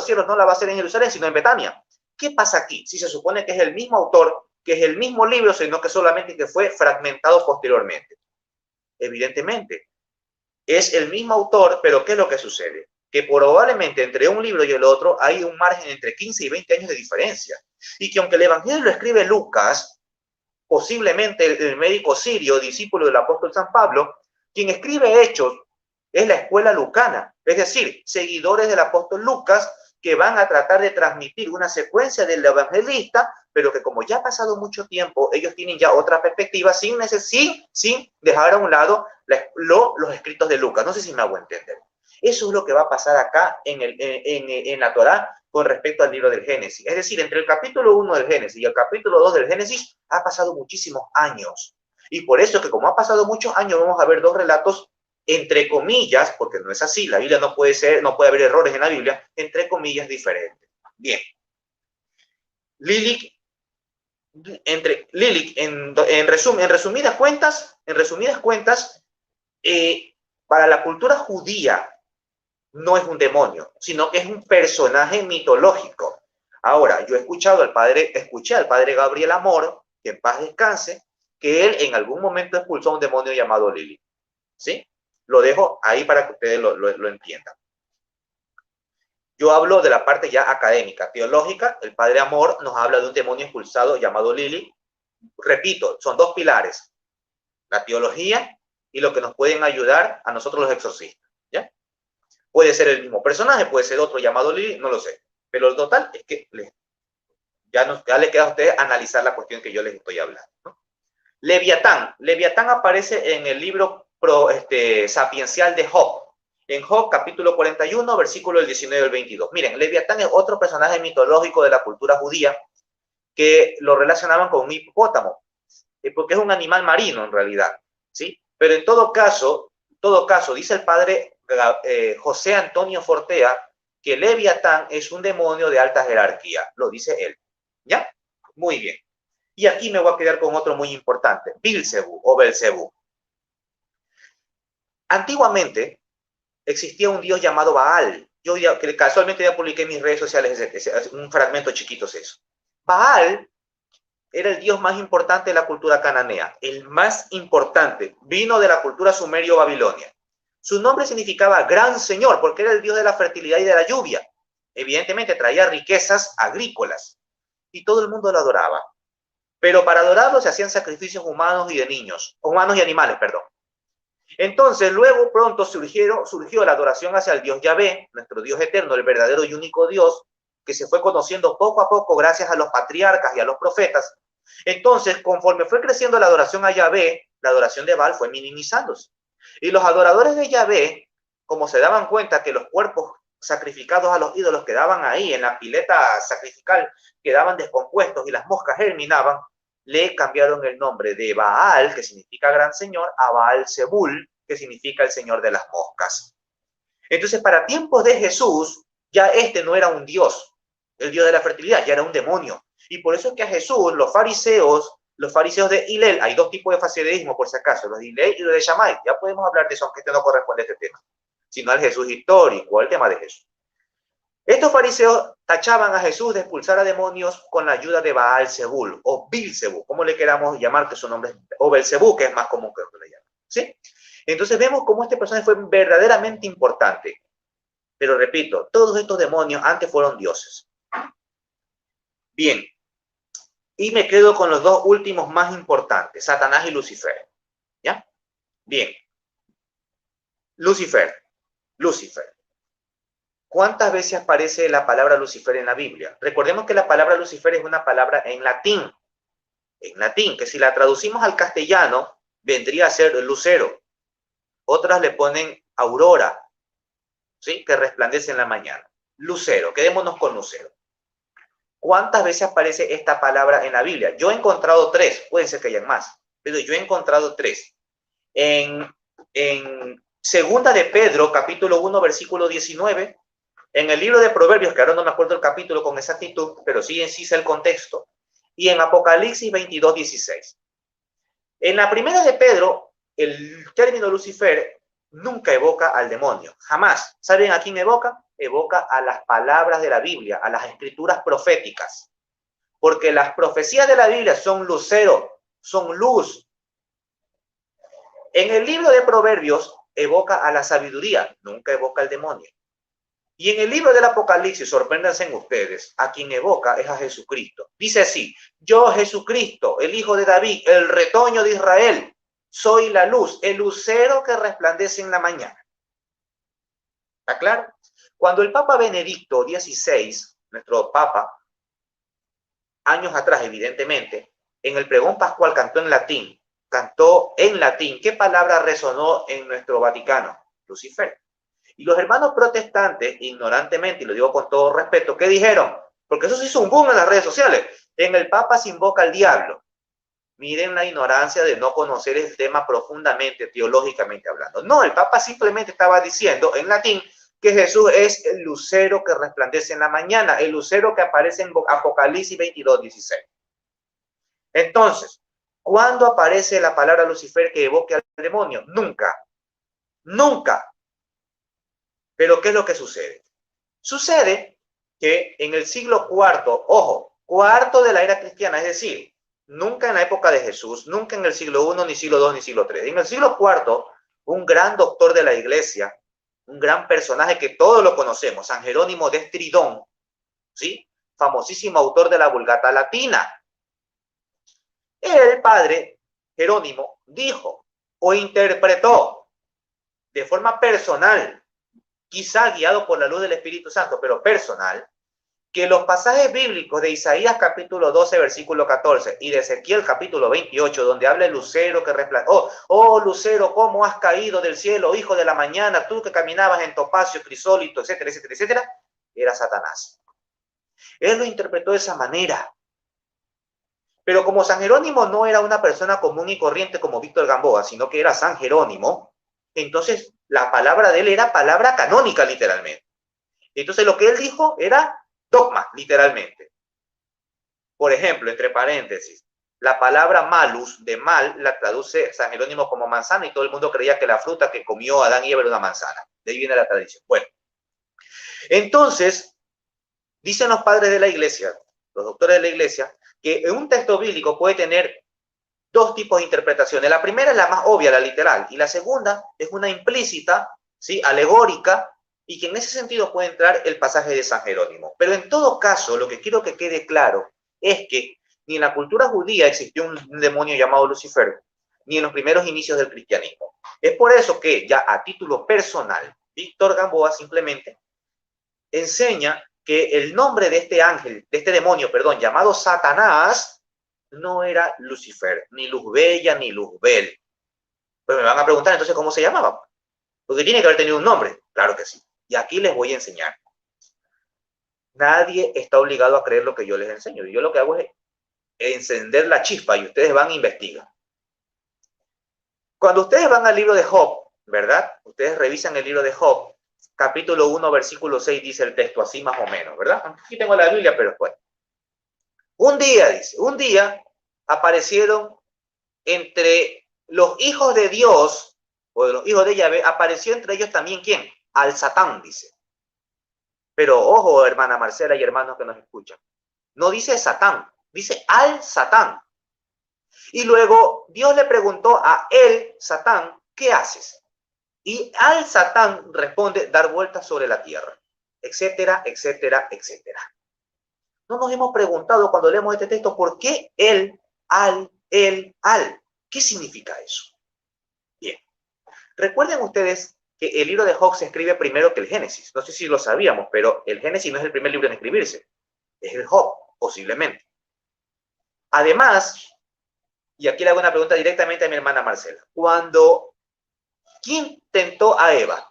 cielos no la va a hacer en Jerusalén, sino en Betania. ¿Qué pasa aquí? Si se supone que es el mismo autor, que es el mismo libro, sino que solamente que fue fragmentado posteriormente. Evidentemente, es el mismo autor, pero ¿qué es lo que sucede? Que probablemente entre un libro y el otro hay un margen entre 15 y 20 años de diferencia. Y que aunque el Evangelio lo escribe Lucas, posiblemente el médico sirio, discípulo del apóstol San Pablo, quien escribe Hechos es la escuela lucana, es decir, seguidores del apóstol Lucas que van a tratar de transmitir una secuencia del evangelista, pero que como ya ha pasado mucho tiempo, ellos tienen ya otra perspectiva sin dejar a un lado los escritos de Lucas. No sé si me hago entender. Eso es lo que va a pasar acá en la Torá con respecto al libro del Génesis. Es decir, entre el capítulo 1 del Génesis y el capítulo 2 del Génesis ha pasado muchísimos años. Y por eso que como ha pasado muchos años, vamos a ver dos relatos, entre comillas, porque no es así, la Biblia no puede haber errores en la Biblia, entre comillas diferentes. Bien. Lilith, en resumidas cuentas, para la cultura judía, no es un demonio, sino que es un personaje mitológico. Ahora, yo escuché al padre Gabriel Amor, que en paz descanse, que él en algún momento expulsó a un demonio llamado Lilith. ¿Sí? Lo dejo ahí para que ustedes lo entiendan. Yo hablo de la parte ya académica, teológica. El padre Amor nos habla de un demonio expulsado llamado Lilith. Repito, son dos pilares, la teología y lo que nos pueden ayudar a nosotros los exorcistas. ¿Ya? Puede ser el mismo personaje, puede ser otro llamado Lilith, no lo sé. Pero el total es que ya le queda a ustedes analizar la cuestión que yo les estoy hablando, ¿no? Leviatán aparece en el libro sapiencial de Job. En Job, capítulo 41, versículo del 19 al 22. Miren, Leviatán es otro personaje mitológico de la cultura judía que lo relacionaban con un hipopótamo, porque es un animal marino en realidad, ¿sí? Pero en todo caso, dice el padre José Antonio Fortea que Leviatán es un demonio de alta jerarquía, lo dice él. ¿Ya? Muy bien. Y aquí me voy a quedar con otro muy importante, Beelzebú o Belcebú. Antiguamente existía un dios llamado Baal. Yo ya, que casualmente ya publiqué en mis redes sociales un fragmento chiquito de eso. Baal era el dios más importante de la cultura cananea, el más importante. Vino de la cultura sumerio-babilonia. Su nombre significaba gran señor, porque era el dios de la fertilidad y de la lluvia. Evidentemente traía riquezas agrícolas y todo el mundo lo adoraba. Pero para adorarlo se hacían sacrificios humanos y de niños, humanos y animales, perdón. Entonces, luego pronto surgió la adoración hacia el Dios Yahvé, nuestro Dios eterno, el verdadero y único Dios, que se fue conociendo poco a poco gracias a los patriarcas y a los profetas. Entonces, conforme fue creciendo la adoración a Yahvé, la adoración de Baal fue minimizándose. Y los adoradores de Yahvé, como se daban cuenta que los cuerpos sacrificados a los ídolos quedaban ahí en la pileta sacrificial, quedaban descompuestos y las moscas germinaban, le cambiaron el nombre de Baal, que significa gran señor, a Baal-Zebul, que significa el señor de las moscas. Entonces, para tiempos de Jesús, ya este no era un dios, el dios de la fertilidad, ya era un demonio. Y por eso es que a Jesús, los fariseos de Hillel, hay dos tipos de fariseísmo, por si acaso, los de Hillel y los de Shammai. Ya podemos hablar de eso, aunque este no corresponde a este tema, sino al Jesús histórico, al tema de Jesús. Estos fariseos tachaban a Jesús de expulsar a demonios con la ayuda de Baal-Zebul o Beelzebú, como le queramos llamar, que su nombre es, o Belcebú, que es más común que lo que le llaman. ¿Sí? Entonces vemos cómo este personaje fue verdaderamente importante. Pero repito, todos estos demonios antes fueron dioses. Bien. Y me quedo con los dos últimos más importantes, Satanás y Lucifer. ¿Ya? Bien. Lucifer. ¿Cuántas veces aparece la palabra Lucifer en la Biblia? Recordemos que la palabra Lucifer es una palabra en latín, que si la traducimos al castellano, vendría a ser lucero. Otras le ponen aurora, ¿sí? Que resplandece en la mañana. Lucero, quedémonos con lucero. ¿Cuántas veces aparece esta palabra en la Biblia? Yo he encontrado 3, pueden ser que hayan más, pero yo he encontrado 3. En Segunda de Pedro, capítulo 1, versículo 19, en el libro de Proverbios, que ahora no me acuerdo el capítulo con exactitud, pero sí en sí sé el contexto, y en Apocalipsis 22, 16. En la primera de Pedro, el término Lucifer nunca evoca al demonio, jamás. ¿Saben a quién evoca? Evoca a las palabras de la Biblia, a las escrituras proféticas, porque las profecías de la Biblia son lucero, son luz. En el libro de Proverbios evoca a la sabiduría, nunca evoca al demonio. Y en el libro del Apocalipsis, sorpréndanse en ustedes, a quien evoca es a Jesucristo. Dice así: yo, Jesucristo, el Hijo de David, el retoño de Israel, soy la luz, el lucero que resplandece en la mañana. ¿Está claro? Cuando el Papa Benedicto XVI, nuestro Papa, años atrás evidentemente, en el pregón pascual cantó en latín. ¿Qué palabra resonó en nuestro Vaticano? Lucifer. Y los hermanos protestantes, ignorantemente, y lo digo con todo respeto, ¿qué dijeron? Porque eso se hizo un boom en las redes sociales. En el Papa se invoca al diablo. Miren la ignorancia de no conocer el tema profundamente, teológicamente hablando. No, el Papa simplemente estaba diciendo en latín que Jesús es el lucero que resplandece en la mañana, el lucero que aparece en Apocalipsis 22, 16. Entonces, ¿cuándo aparece la palabra Lucifer que evoque al demonio? Nunca. Nunca. Pero ¿qué es lo que sucede? Sucede que en el siglo IV, ojo, cuarto de la era cristiana, es decir, nunca en la época de Jesús, nunca en el siglo I, ni siglo II, ni siglo III. En el siglo IV, un gran doctor de la iglesia, un gran personaje que todos lo conocemos, San Jerónimo de Estridón, ¿sí? Famosísimo autor de la Vulgata Latina. El padre Jerónimo dijo o interpretó de forma personal, quizá guiado por la luz del Espíritu Santo, pero personal, que los pasajes bíblicos de Isaías capítulo 12, versículo 14, y de Ezequiel capítulo 28, donde habla el lucero que resplandece, oh lucero, ¿cómo has caído del cielo, hijo de la mañana, tú que caminabas en topacio, crisólito, etcétera, etcétera, etcétera? Era Satanás. Él lo interpretó de esa manera. Pero como San Jerónimo no era una persona común y corriente como Víctor Gamboa, sino que era San Jerónimo, entonces La palabra de él era palabra canónica, literalmente. Entonces lo que él dijo era dogma, literalmente. Por ejemplo, entre paréntesis, la palabra malus, de mal, la traduce San Jerónimo como manzana y todo el mundo creía que la fruta que comió Adán y Eva era una manzana. De ahí viene la tradición. Bueno, entonces, dicen los padres de la iglesia, los doctores de la iglesia, que un texto bíblico puede tener dos tipos de interpretaciones. La primera es la más obvia, la literal, y la segunda es una implícita, ¿sí? Alegórica, y que en ese sentido puede entrar el pasaje de San Jerónimo. Pero en todo caso, lo que quiero que quede claro es que ni en la cultura judía existió un demonio llamado Lucifer, ni en los primeros inicios del cristianismo. Es por eso que ya a título personal, Víctor Gamboa simplemente enseña que el nombre de este ángel, de este demonio, perdón, llamado Satanás, no era Lucifer, ni Luzbella, ni Luzbel. Pues me van a preguntar entonces cómo se llamaba. Porque tiene que haber tenido un nombre. Claro que sí. Y aquí les voy a enseñar. Nadie está obligado a creer lo que yo les enseño. Yo lo que hago es encender la chispa y ustedes van a investigar. Cuando ustedes van al libro de Job, ¿verdad? Ustedes revisan el libro de Job, capítulo 1, versículo 6, dice el texto así más o menos, ¿verdad? Aquí tengo la Biblia, pero bueno. Un día, dice, un día aparecieron entre los hijos de Dios, o de los hijos de Yahvé, apareció entre ellos también, ¿quién? Al Satán, dice. Pero ojo, hermana Marcela y hermanos que nos escuchan, no dice Satán, dice al Satán. Y luego Dios le preguntó a él, Satán, ¿qué haces? Y al Satán responde, dar vueltas sobre la tierra, etcétera, etcétera, etcétera. No nos hemos preguntado cuando leemos este texto, ¿por qué él, al? ¿Qué significa eso? Bien, recuerden ustedes que el libro de Job se escribe primero que el Génesis. No sé si lo sabíamos, pero el Génesis no es el primer libro en escribirse. Es el Job, posiblemente. Además, y aquí le hago una pregunta directamente a mi hermana Marcela. ¿Quién tentó a Eva?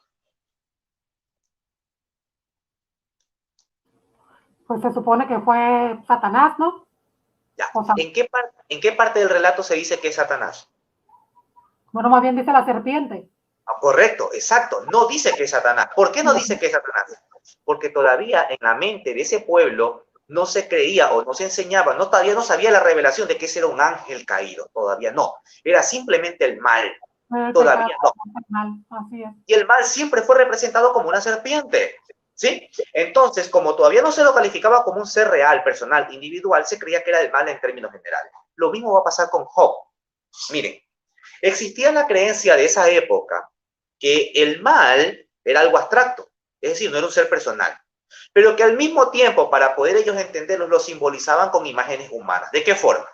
Pues se supone que fue Satanás, ¿no? Ya. O sea, ¿En qué parte del relato se dice que es Satanás? bueno, más bien dice la serpiente. Ah, correcto, exacto. No dice que es Satanás. ¿Por qué no dice que es Satanás? Porque todavía en la mente de ese pueblo no se creía o no se enseñaba, todavía no sabía la revelación de que ese era un ángel caído. Todavía no. Era simplemente el mal. Todavía no. Así es. Y el mal siempre fue representado como una serpiente. ¿Sí? Entonces, como todavía no se lo calificaba como un ser real, personal, individual, se creía que era el mal en términos generales. Lo mismo va a pasar con Job. Miren, existía la creencia de esa época que el mal era algo abstracto, es decir, no era un ser personal, pero que al mismo tiempo, para poder ellos entenderlos, lo simbolizaban con imágenes humanas. ¿De qué forma?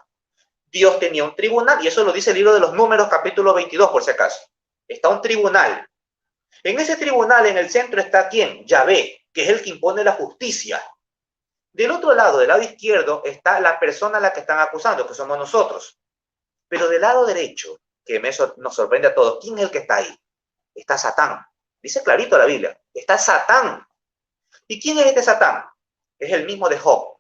Dios tenía un tribunal, y eso lo dice el libro de los Números, capítulo 22, por si acaso. Está un tribunal. En ese tribunal, en el centro, está ¿quién? Yahvé, que es el que impone la justicia. Del otro lado, del lado izquierdo, está la persona a la que están acusando, que somos nosotros. Pero del lado derecho, que nos sorprende a todos, ¿quién es el que está ahí? Está Satán. Dice clarito la Biblia, está Satán. ¿Y quién es este Satán? Es el mismo de Job.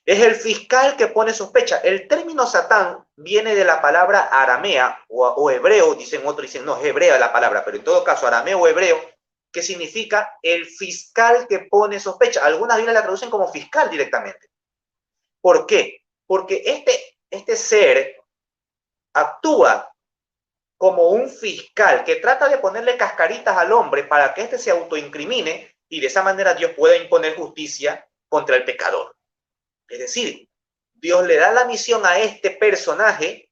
Es el fiscal que pone sospecha. El término Satán viene de la palabra aramea o hebreo, dicen otros, dicen no, es hebrea la palabra, pero en todo caso arameo o hebreo, que significa el fiscal que pone sospecha. Algunas Biblias la traducen como fiscal directamente. ¿Por qué? Porque este ser actúa como un fiscal que trata de ponerle cascaritas al hombre para que éste se autoincrimine y de esa manera Dios pueda imponer justicia contra el pecador. Es decir, Dios le da la misión a este personaje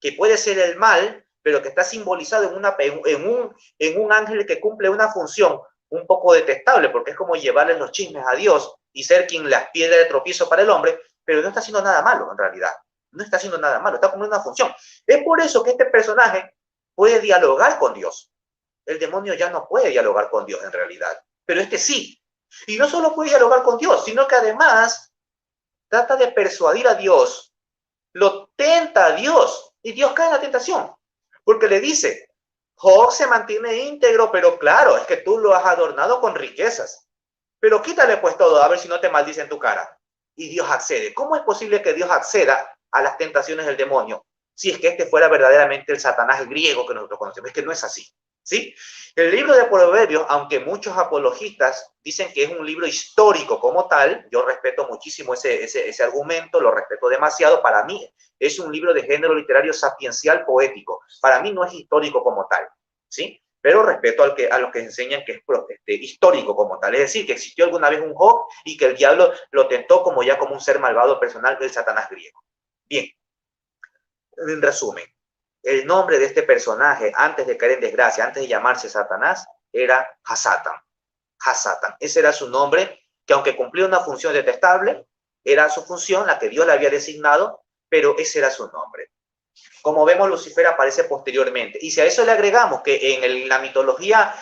que puede ser el mal, pero que está simbolizado en un ángel que cumple una función un poco detestable, porque es como llevarle los chismes a Dios y ser quien las piedra de tropiezo para el hombre, pero no está haciendo nada malo en realidad. No está haciendo nada malo, está cumpliendo una función. Es por eso que este personaje puede dialogar con Dios. El demonio ya no puede dialogar con Dios en realidad, pero este sí. Y no solo puede dialogar con Dios, sino que además trata de persuadir a Dios, lo tenta a Dios, y Dios cae en la tentación, porque le dice, Job se mantiene íntegro, pero claro, es que tú lo has adornado con riquezas, pero quítale pues todo, a ver si no te maldice en tu cara. Y Dios accede. ¿Cómo es posible que Dios acceda a las tentaciones del demonio? si es que este fuera verdaderamente el Satanás griego que nosotros conocemos. Es que no es así, ¿sí? El libro de Proverbios, aunque muchos apologistas dicen que es un libro histórico como tal, yo respeto muchísimo ese argumento, lo respeto demasiado. Para mí es un libro de género literario sapiencial poético. Para mí no es histórico como tal, ¿sí? Pero respeto a los que enseñan que es histórico como tal. Es decir, que existió alguna vez un Job y que el diablo lo tentó como un ser malvado personal del Satanás griego. Bien, en resumen, el nombre de este personaje, antes de caer en desgracia, antes de llamarse Satanás, era Hasatan. Hasatan. Ese era su nombre, que aunque cumplía una función detestable, era su función, la que Dios le había designado, pero ese era su nombre. Como vemos, Lucifer aparece posteriormente. Y si a eso le agregamos que en la mitología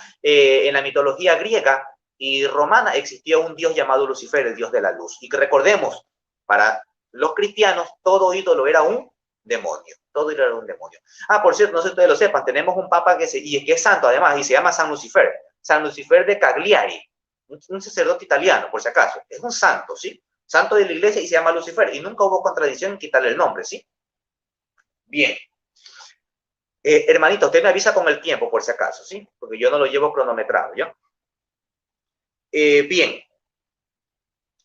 griega y romana existía un dios llamado Lucifer, el dios de la luz. Y que recordemos, para los cristianos, todo ídolo era un demonio. Todo ídolo era un demonio. Ah, por cierto, no sé si ustedes lo sepan, tenemos un papa que es santo además, y se llama San Lucifer. San Lucifer de Cagliari, un sacerdote italiano, por si acaso. Es un santo, ¿sí? Santo de la iglesia y se llama Lucifer. Y nunca hubo contradicción en quitarle el nombre, ¿sí? Bien. Hermanito, usted me avisa con el tiempo, por si acaso, ¿sí? Porque yo no lo llevo cronometrado, ¿ya? Bien.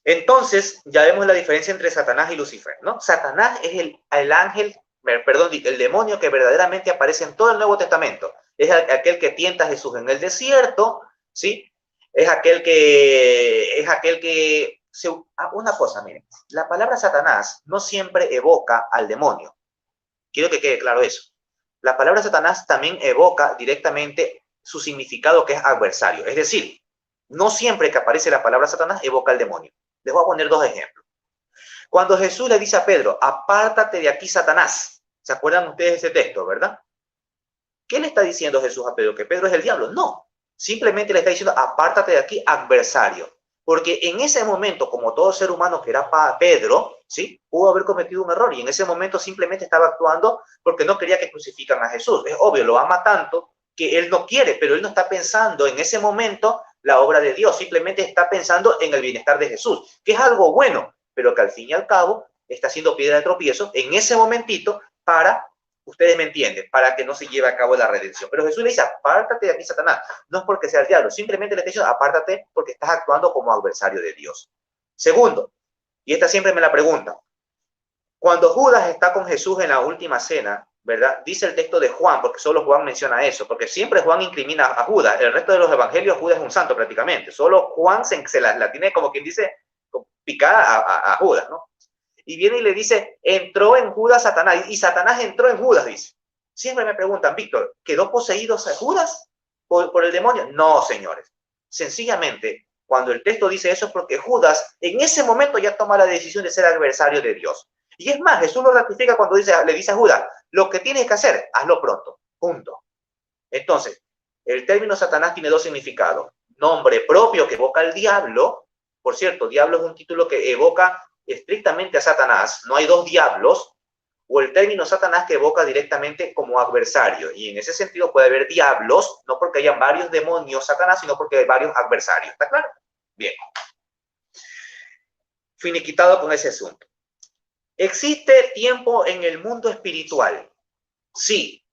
Entonces, ya vemos la diferencia entre Satanás y Lucifer, ¿no? Satanás es el ángel, perdón, el demonio que verdaderamente aparece en todo el Nuevo Testamento. Es aquel que tienta a Jesús en el desierto, ¿sí? Es aquel que una cosa, miren, la palabra Satanás no siempre evoca al demonio. Quiero que quede claro eso. La palabra Satanás también evoca directamente su significado, que es adversario. Es decir, no siempre que aparece la palabra Satanás evoca al demonio. Les voy a poner dos ejemplos. Cuando Jesús le dice a Pedro, apártate de aquí, Satanás. ¿Se acuerdan ustedes de ese texto, verdad? ¿Qué le está diciendo Jesús a Pedro? ¿Que Pedro es el diablo? No. Simplemente le está diciendo, apártate de aquí, adversario. Porque en ese momento, como todo ser humano que era Pedro, ¿sí? Pudo haber cometido un error y en ese momento simplemente estaba actuando porque no quería que crucifican a Jesús. Es obvio, lo ama tanto que él no quiere, pero él no está pensando en ese momento la obra de Dios, simplemente está pensando en el bienestar de Jesús, que es algo bueno, pero que al fin y al cabo está siendo piedra de tropiezo en ese momentito para, ustedes me entienden, para que no se lleve a cabo la redención. Pero Jesús le dice, apártate de aquí, Satanás. No es porque sea el diablo, simplemente le está diciendo, apártate porque estás actuando como adversario de Dios. Segundo, y esta siempre me la preguntan, cuando Judas está con Jesús en la última cena, ¿verdad? Dice el texto de Juan, porque solo Juan menciona eso, porque siempre Juan incrimina a Judas. El resto de los evangelios, Judas es un santo prácticamente. Solo Juan se la tiene como quien dice picada a Judas, ¿no? Y viene y le dice, entró en Judas Satanás, y Satanás entró en Judas, dice. Siempre me preguntan, Víctor, ¿quedó poseído Judas por el demonio? No, señores. Sencillamente, cuando el texto dice eso es porque Judas en ese momento ya toma la decisión de ser adversario de Dios. Y es más, Jesús lo ratifica cuando le dice a Judas, lo que tienes que hacer, hazlo pronto, punto. Entonces, el término Satanás tiene dos significados. Nombre propio que evoca al diablo. Por cierto, diablo es un título que evoca estrictamente a Satanás. No hay dos diablos. O el término Satanás que evoca directamente como adversario. Y en ese sentido puede haber diablos, no porque hayan varios demonios Satanás, sino porque hay varios adversarios. ¿Está claro? Bien. Finiquitado con ese asunto. ¿Existe tiempo en el mundo espiritual? Sí,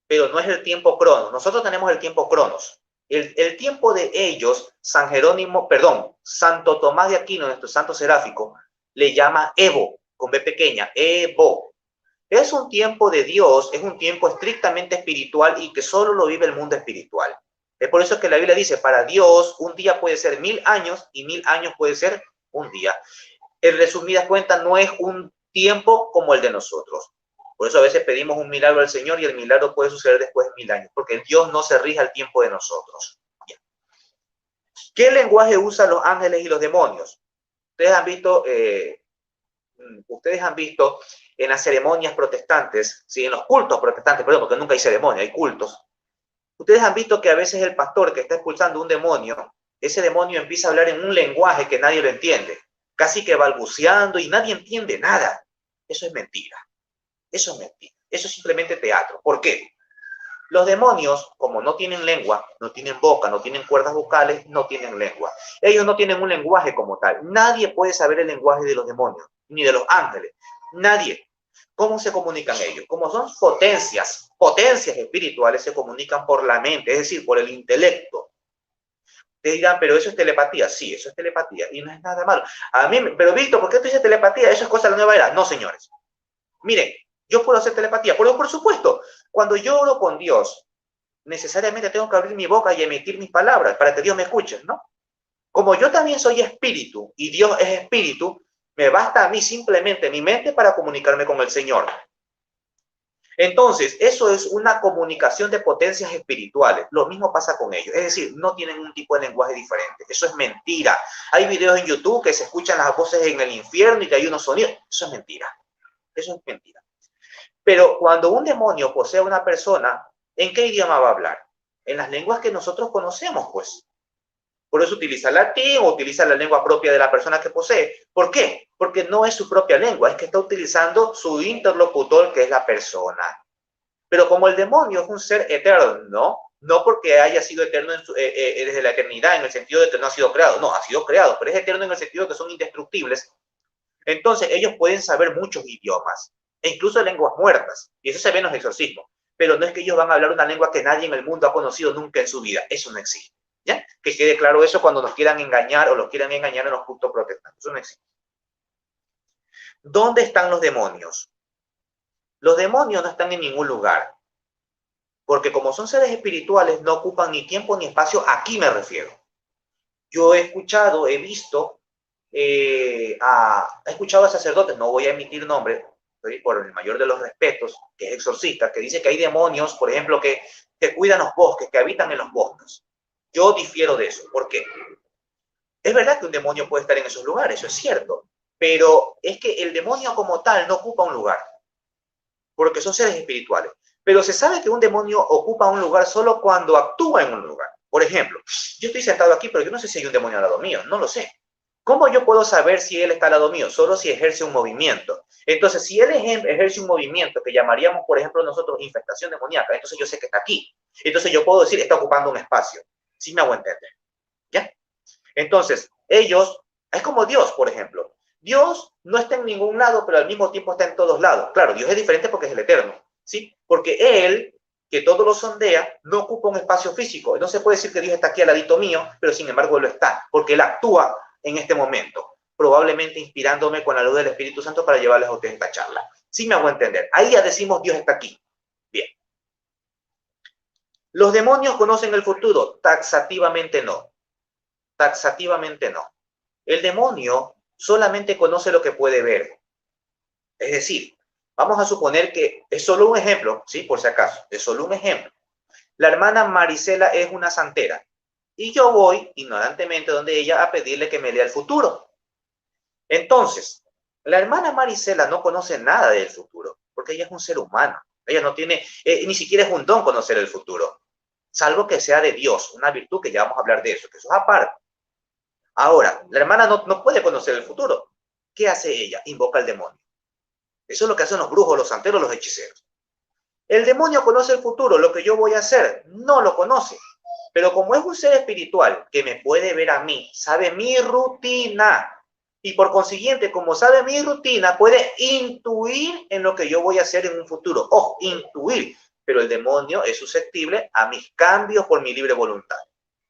pero no es el tiempo cronos. Nosotros tenemos el tiempo cronos. El tiempo de ellos, Santo Tomás de Aquino, nuestro santo seráfico, le llama Evo, con B pequeña, Evo. Es un tiempo de Dios, es un tiempo estrictamente espiritual y que solo lo vive el mundo espiritual. Es por eso que la Biblia dice, para Dios un día puede ser 1000 años y 1000 años puede ser un día. En resumidas cuentas, no es un tiempo como el de nosotros. Por eso a veces pedimos un milagro al Señor y el milagro puede suceder después de 1000 años, porque Dios no se rige al tiempo de nosotros. Bien. ¿Qué lenguaje usan los ángeles y los demonios? Ustedes han visto en las ceremonias protestantes, sí, en los cultos protestantes, perdón, porque nunca hay ceremonia, hay cultos. Ustedes han visto que a veces el pastor que está expulsando un demonio, ese demonio empieza a hablar en un lenguaje que nadie lo entiende, casi que balbuceando y nadie entiende nada. Eso es mentira. Eso es mentira. Eso es simplemente teatro. ¿Por qué? Los demonios, como no tienen lengua, no tienen boca, no tienen cuerdas vocales, no tienen lengua. Ellos no tienen un lenguaje como tal. Nadie puede saber el lenguaje de los demonios, ni de los ángeles. Nadie. ¿Cómo se comunican ellos? Como son potencias espirituales, se comunican por la mente, es decir, por el intelecto. Te dirán, pero eso es telepatía. Sí, eso es telepatía y no es nada malo. A mí, pero Víctor, ¿por qué tú dices telepatía? Eso es cosa de la nueva era. No, señores. Miren, yo puedo hacer telepatía, pero por supuesto, cuando yo oro con Dios, necesariamente tengo que abrir mi boca y emitir mis palabras para que Dios me escuche, ¿no? Como yo también soy espíritu y Dios es espíritu, me basta a mí simplemente mi mente para comunicarme con el Señor. Entonces, eso es una comunicación de potencias espirituales. Lo mismo pasa con ellos. Es decir, no tienen un tipo de lenguaje diferente. Eso es mentira. Hay videos en YouTube que se escuchan las voces en el infierno y que hay unos sonidos. Eso es mentira. Eso es mentira. Pero cuando un demonio posee a una persona, ¿en qué idioma va a hablar? En las lenguas que nosotros conocemos, pues. Por eso utiliza latín o utiliza la lengua propia de la persona que posee. ¿Por qué? Porque no es su propia lengua, es que está utilizando su interlocutor, que es la persona. Pero como el demonio es un ser eterno, no porque haya sido eterno desde la eternidad, en el sentido de que no ha sido creado, no, ha sido creado, pero es eterno en el sentido de que son indestructibles. Entonces ellos pueden saber muchos idiomas, e incluso lenguas muertas, y eso se ve en los exorcismos. Pero no es que ellos van a hablar una lengua que nadie en el mundo ha conocido nunca en su vida, eso no existe. ¿Ya? Que quede claro eso cuando nos quieran engañar o los quieran engañar en los cultos protestantes. Eso no existe. ¿Dónde están los demonios? Los demonios no están en ningún lugar, porque como son seres espirituales no ocupan ni tiempo ni espacio, aquí me refiero. Yo he escuchado, he visto, he escuchado a sacerdotes, no voy a emitir nombre, por el mayor de los respetos, que es exorcista, que dice que hay demonios, por ejemplo, que cuidan los bosques, que habitan en los bosques. Yo difiero de eso. ¿Por qué? Es verdad que un demonio puede estar en esos lugares, eso es cierto, pero es que el demonio como tal no ocupa un lugar, porque son seres espirituales. Pero se sabe que un demonio ocupa un lugar solo cuando actúa en un lugar. Por ejemplo, yo estoy sentado aquí, pero yo no sé si hay un demonio al lado mío, no lo sé. ¿Cómo yo puedo saber si él está al lado mío? Solo si ejerce un movimiento. Entonces, si él ejerce un movimiento que llamaríamos, por ejemplo, nosotros infestación demoníaca, entonces yo sé que está aquí. Entonces yo puedo decir, está ocupando un espacio. ¿Sí me hago entender? ¿Ya? Entonces, ellos, es como Dios, por ejemplo. Dios no está en ningún lado, pero al mismo tiempo está en todos lados. Claro, Dios es diferente porque es el eterno, ¿sí? Porque Él, que todo lo sondea, no ocupa un espacio físico. No se puede decir que Dios está aquí al ladito mío, pero sin embargo Él lo está, porque Él actúa en este momento, probablemente inspirándome con la luz del Espíritu Santo para llevarles a ustedes esta charla. Sí me hago entender. Ahí ya decimos Dios está aquí. Bien. ¿Los demonios conocen el futuro? Taxativamente no. Taxativamente no. El demonio solamente conoce lo que puede ver. Es decir, vamos a suponer que es solo un ejemplo, ¿sí? Por si acaso, es solo un ejemplo. La hermana Marisela es una santera y yo voy ignorantemente donde ella a pedirle que me lea el futuro. Entonces, la hermana Marisela no conoce nada del futuro porque ella es un ser humano. Ella no tiene, ni siquiera es un don conocer el futuro, salvo que sea de Dios, una virtud que ya vamos a hablar de eso, que eso es aparte. Ahora, la hermana no puede conocer el futuro. ¿Qué hace ella? Invoca al demonio. Eso es lo que hacen los brujos, los santeros, los hechiceros. El demonio conoce el futuro, lo que yo voy a hacer, no lo conoce. Pero como es un ser espiritual que me puede ver a mí, sabe mi rutina. Y por consiguiente, como sabe mi rutina, puede intuir en lo que yo voy a hacer en un futuro. Ojo, intuir. Pero el demonio es susceptible a mis cambios por mi libre voluntad.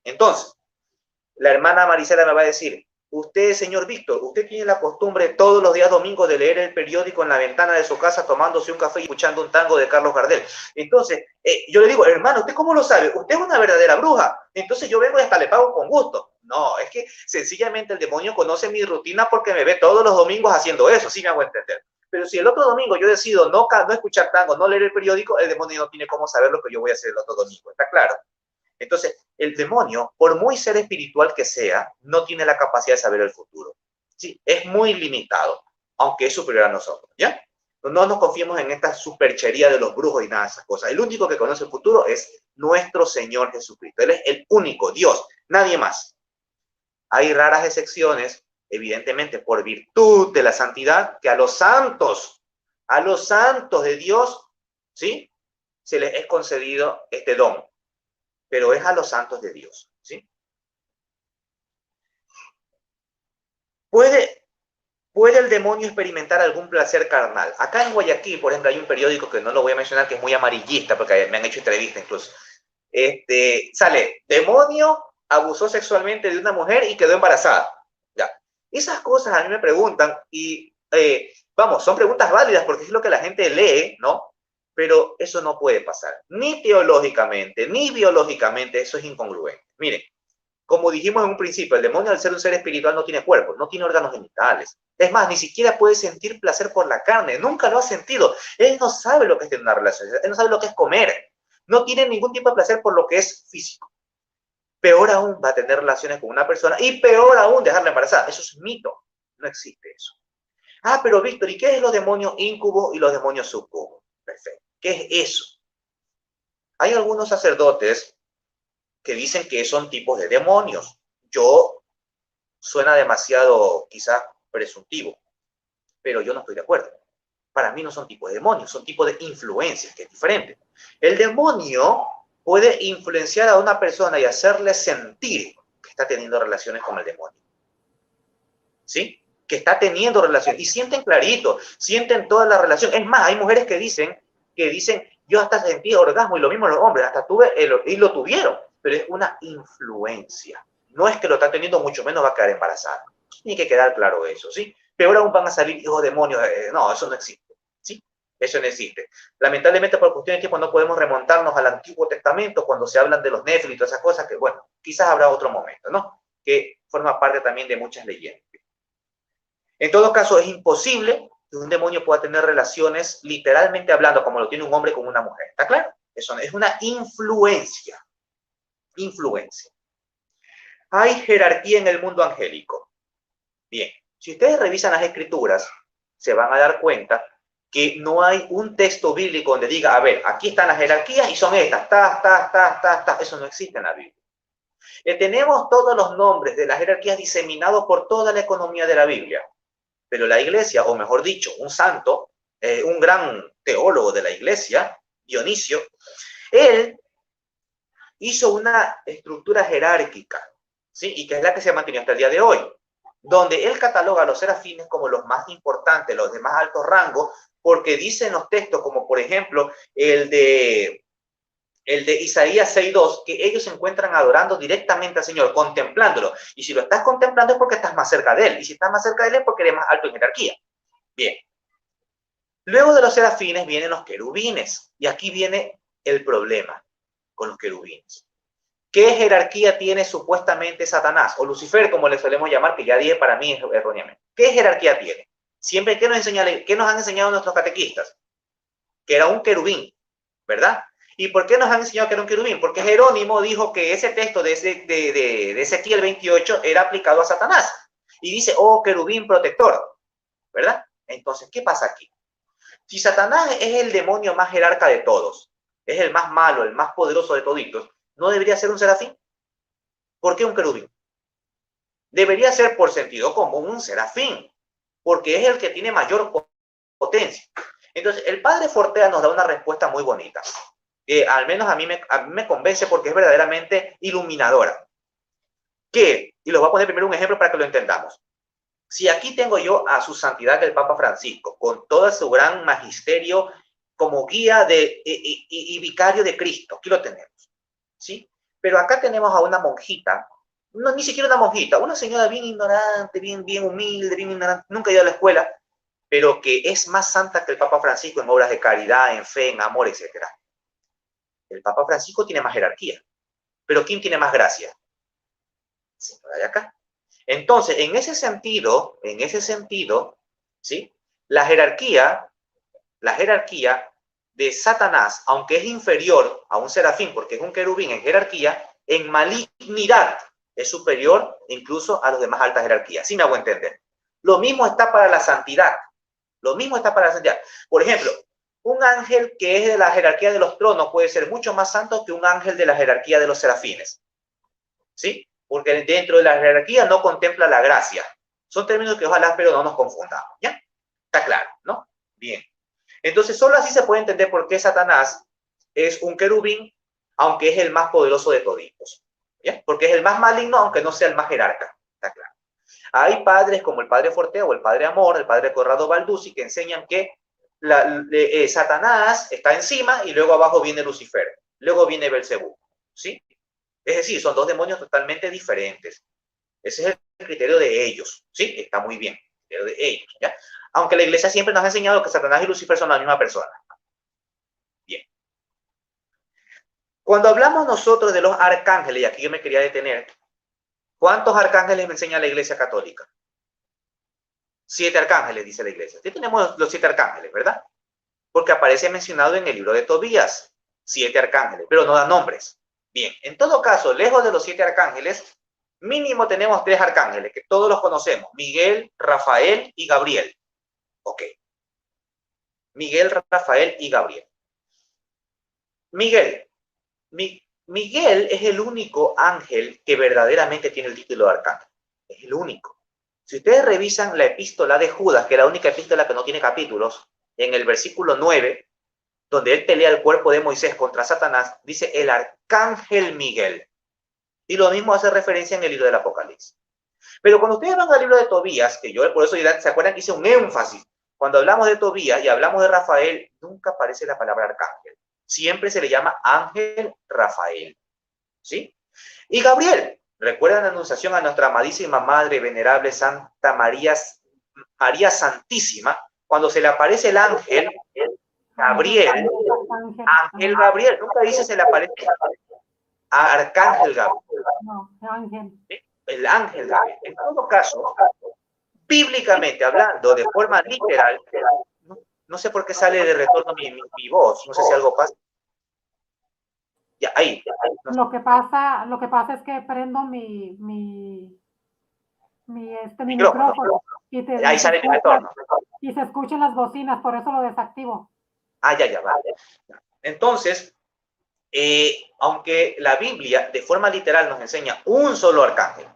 Entonces, la hermana Marisela me va a decir, usted, señor Víctor, usted tiene la costumbre todos los días domingos de leer el periódico en la ventana de su casa tomándose un café y escuchando un tango de Carlos Gardel. Entonces, yo le digo, hermano, ¿usted cómo lo sabe? Usted es una verdadera bruja. Entonces yo vengo y hasta le pago con gusto. No, es que sencillamente el demonio conoce mi rutina porque me ve todos los domingos haciendo eso, sí me hago entender. Pero si el otro domingo yo decido no escuchar tango, no leer el periódico, el demonio no tiene cómo saber lo que yo voy a hacer el otro domingo. ¿Está claro? Entonces, el demonio, por muy ser espiritual que sea, no tiene la capacidad de saber el futuro. ¿Sí? Es muy limitado, aunque es superior a nosotros, ¿ya? No nos confiemos en esta superchería de los brujos y nada de esas cosas. El único que conoce el futuro es nuestro Señor Jesucristo. Él es el único Dios, nadie más. Hay raras excepciones, evidentemente, por virtud de la santidad, que a los santos de Dios, ¿sí? Se les es concedido este don. Pero es a los santos de Dios, ¿sí? Puede ¿Puede el demonio experimentar algún placer carnal? Acá en Guayaquil, por ejemplo, hay un periódico que no lo voy a mencionar, que es muy amarillista, porque me han hecho entrevistas incluso. Sale, demonio abusó sexualmente de una mujer y quedó embarazada. Ya. Esas cosas a mí me preguntan y, vamos, son preguntas válidas porque es lo que la gente lee, ¿no? Pero eso no puede pasar. Ni teológicamente, ni biológicamente, eso es incongruente. Miren, como dijimos en un principio, el demonio al ser un ser espiritual no tiene cuerpo, no tiene órganos genitales. Es más, ni siquiera puede sentir placer por la carne, nunca lo ha sentido. Él no sabe lo que es tener una relación, él no sabe lo que es comer, no tiene ningún tipo de placer por lo que es físico. Peor aún va a tener relaciones con una persona y peor aún dejarla embarazada. Eso es mito, no existe eso. Ah, pero Víctor, ¿y qué es los demonios íncubos y los demonios sucubos? Perfecto, ¿qué es eso? Hay algunos sacerdotes que dicen que son tipos de demonios. Suena demasiado quizás presuntivo, pero yo no estoy de acuerdo. Para mí no son tipos de demonios, son tipos de influencias, que es diferente. El demonio puede influenciar a una persona y hacerle sentir que está teniendo relaciones con el demonio. ¿Sí? Que está teniendo relaciones. Y sienten clarito, sienten toda la relación. Es más, hay mujeres que dicen, yo hasta sentí orgasmo, y lo mismo los hombres, hasta tuve, y lo tuvieron, pero es una influencia. No es que lo está teniendo, mucho menos va a quedar embarazada. Tiene que quedar claro eso, ¿sí? Peor aún van a salir hijos demonios. No, eso no existe, ¿sí? Eso no existe. Lamentablemente, por cuestiones de tiempo, no podemos remontarnos al Antiguo Testamento cuando se hablan de los néfilis y todas esas cosas, que bueno, quizás habrá otro momento, ¿no? Que forma parte también de muchas leyendas. En todo caso, es imposible que un demonio pueda tener relaciones, literalmente hablando, como lo tiene un hombre con una mujer. ¿Está claro? Eso es una influencia. Influencia. Hay jerarquía en el mundo angélico. Bien, si ustedes revisan las escrituras, se van a dar cuenta que no hay un texto bíblico donde diga, a ver, aquí están las jerarquías y son estas, Eso no existe en la Biblia. Tenemos todos los nombres de las jerarquías diseminados por toda la economía de la Biblia. Pero la iglesia, o mejor dicho, un santo, un gran teólogo de la iglesia, Dionisio, él hizo una estructura jerárquica, ¿sí? Y que es la que se ha mantenido hasta el día de hoy, donde él cataloga a los serafines como los más importantes, los de más alto rango, porque dicen los textos, como por ejemplo el de Isaías 6:2, que ellos se encuentran adorando directamente al Señor, contemplándolo. Y si lo estás contemplando es porque estás más cerca de Él. Y si estás más cerca de Él es porque eres más alto en jerarquía. Bien. Luego de los serafines vienen los querubines. Y aquí viene el problema con los querubines. ¿Qué jerarquía tiene supuestamente Satanás? O Lucifer, como le solemos llamar, que ya dije para mí es erróneamente. ¿Qué jerarquía tiene? Siempre, ¿qué nos han enseñado nuestros catequistas? Que era un querubín, ¿verdad? ¿Y por qué nos han enseñado que era un querubín? Porque Jerónimo dijo que ese texto de Ezequiel 28 era aplicado a Satanás. Y dice, oh, querubín protector, ¿verdad? Entonces, ¿qué pasa aquí? Si Satanás es el demonio más jerarca de todos, es el más malo, el más poderoso de toditos, ¿no debería ser un serafín? ¿Por qué un querubín? Debería ser por sentido común un serafín, porque es el que tiene mayor potencia. Entonces, el padre Fortea nos da una respuesta muy bonita, que al menos a mí me convence porque es verdaderamente iluminadora. ¿Qué? Y les voy a poner primero un ejemplo para que lo entendamos. Si aquí tengo yo a su santidad el Papa Francisco, con todo su gran magisterio como guía y vicario de Cristo, aquí lo tenemos, ¿sí? Pero acá tenemos a una monjita, no, ni siquiera una monjita, una señora bien ignorante, bien humilde, bien ignorante, nunca ha ido a la escuela, pero que es más santa que el Papa Francisco en obras de caridad, en fe, en amor, etc. El Papa Francisco tiene más jerarquía, pero ¿quién tiene más gracia? Señora de acá. Entonces, en ese sentido, ¿sí? La jerarquía de Satanás, aunque es inferior a un serafín, porque es un querubín en jerarquía, en malignidad es superior incluso a los de más alta jerarquía. ¿Sí me hago entender? Lo mismo está para la santidad. Lo mismo está para la santidad. Por ejemplo, un ángel que es de la jerarquía de los tronos puede ser mucho más santo que un ángel de la jerarquía de los serafines. ¿Sí? Porque dentro de la jerarquía no contempla la gracia. Son términos que ojalá, pero no nos confundamos. ¿Ya? Está claro, ¿no? Bien. Entonces, solo así se puede entender por qué Satanás es un querubín, aunque es el más poderoso de toditos. ¿Ya? Porque es el más maligno, aunque no sea el más jerarca. Está claro. Hay padres como el padre Fortea o el padre Amor, el padre Corrado Balduzzi, que enseñan que Satanás está encima y luego abajo viene Lucifer, luego viene Belcebú, ¿sí? Es decir, son dos demonios totalmente diferentes. Ese es el criterio de ellos, ¿sí? Está muy bien, el criterio de ellos, ¿ya? Aunque la iglesia siempre nos ha enseñado que Satanás y Lucifer son la misma persona. Bien. Cuando hablamos nosotros de los arcángeles, y aquí yo me quería detener, ¿cuántos arcángeles me enseña la iglesia católica? 7 arcángeles, dice la iglesia. Aquí tenemos los 7 arcángeles, ¿verdad? Porque aparece mencionado en el libro de Tobías, 7 arcángeles, pero no da nombres. Bien, en todo caso, lejos de los 7 arcángeles, mínimo tenemos 3 arcángeles, que todos los conocemos, Miguel, Rafael y Gabriel. Ok. Miguel, Rafael y Gabriel. Miguel. Miguel es el único ángel que verdaderamente tiene el título de arcángel. Es el único. Si ustedes revisan la epístola de Judas, que es la única epístola que no tiene capítulos, en el versículo 9, donde él pelea el cuerpo de Moisés contra Satanás, dice el arcángel Miguel. Y lo mismo hace referencia en el libro del Apocalipsis. Pero cuando ustedes van al libro de Tobías, que yo por eso se acuerdan que hice un énfasis, cuando hablamos de Tobías y hablamos de Rafael, nunca aparece la palabra arcángel. Siempre se le llama ángel Rafael. ¿Sí? Y Gabriel, recuerdan la anunciación a nuestra amadísima Madre Venerable Santa María, María Santísima, cuando se le aparece el ángel Gabriel, ángel Gabriel, nunca dice se le aparece a arcángel Gabriel. No, ángel. ¿Sí? El ángel Gabriel. En todo caso, bíblicamente hablando, de forma literal, no sé por qué sale de retorno mi voz, no sé si algo pasa. Ya, ahí. Lo que pasa es que prendo mi micrófono y ahí sale el retorno. Y se escuchan las bocinas, por eso lo desactivo. Ah, ya, vale. Entonces, aunque la Biblia de forma literal nos enseña un solo arcángel,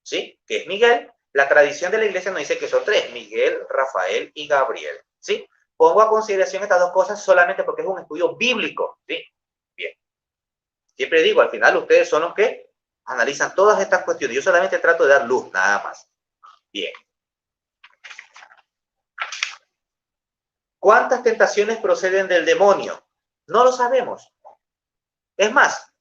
¿sí? Que es Miguel, la tradición de la iglesia nos dice que son 3, Miguel, Rafael y Gabriel, ¿sí? Pongo a consideración estas dos cosas solamente porque es un estudio bíblico, ¿sí? Bien. Siempre digo, al final ustedes son los que analizan todas estas cuestiones. Yo solamente trato de dar luz, nada más. Bien. ¿Cuántas tentaciones proceden del demonio? No lo sabemos. Es más,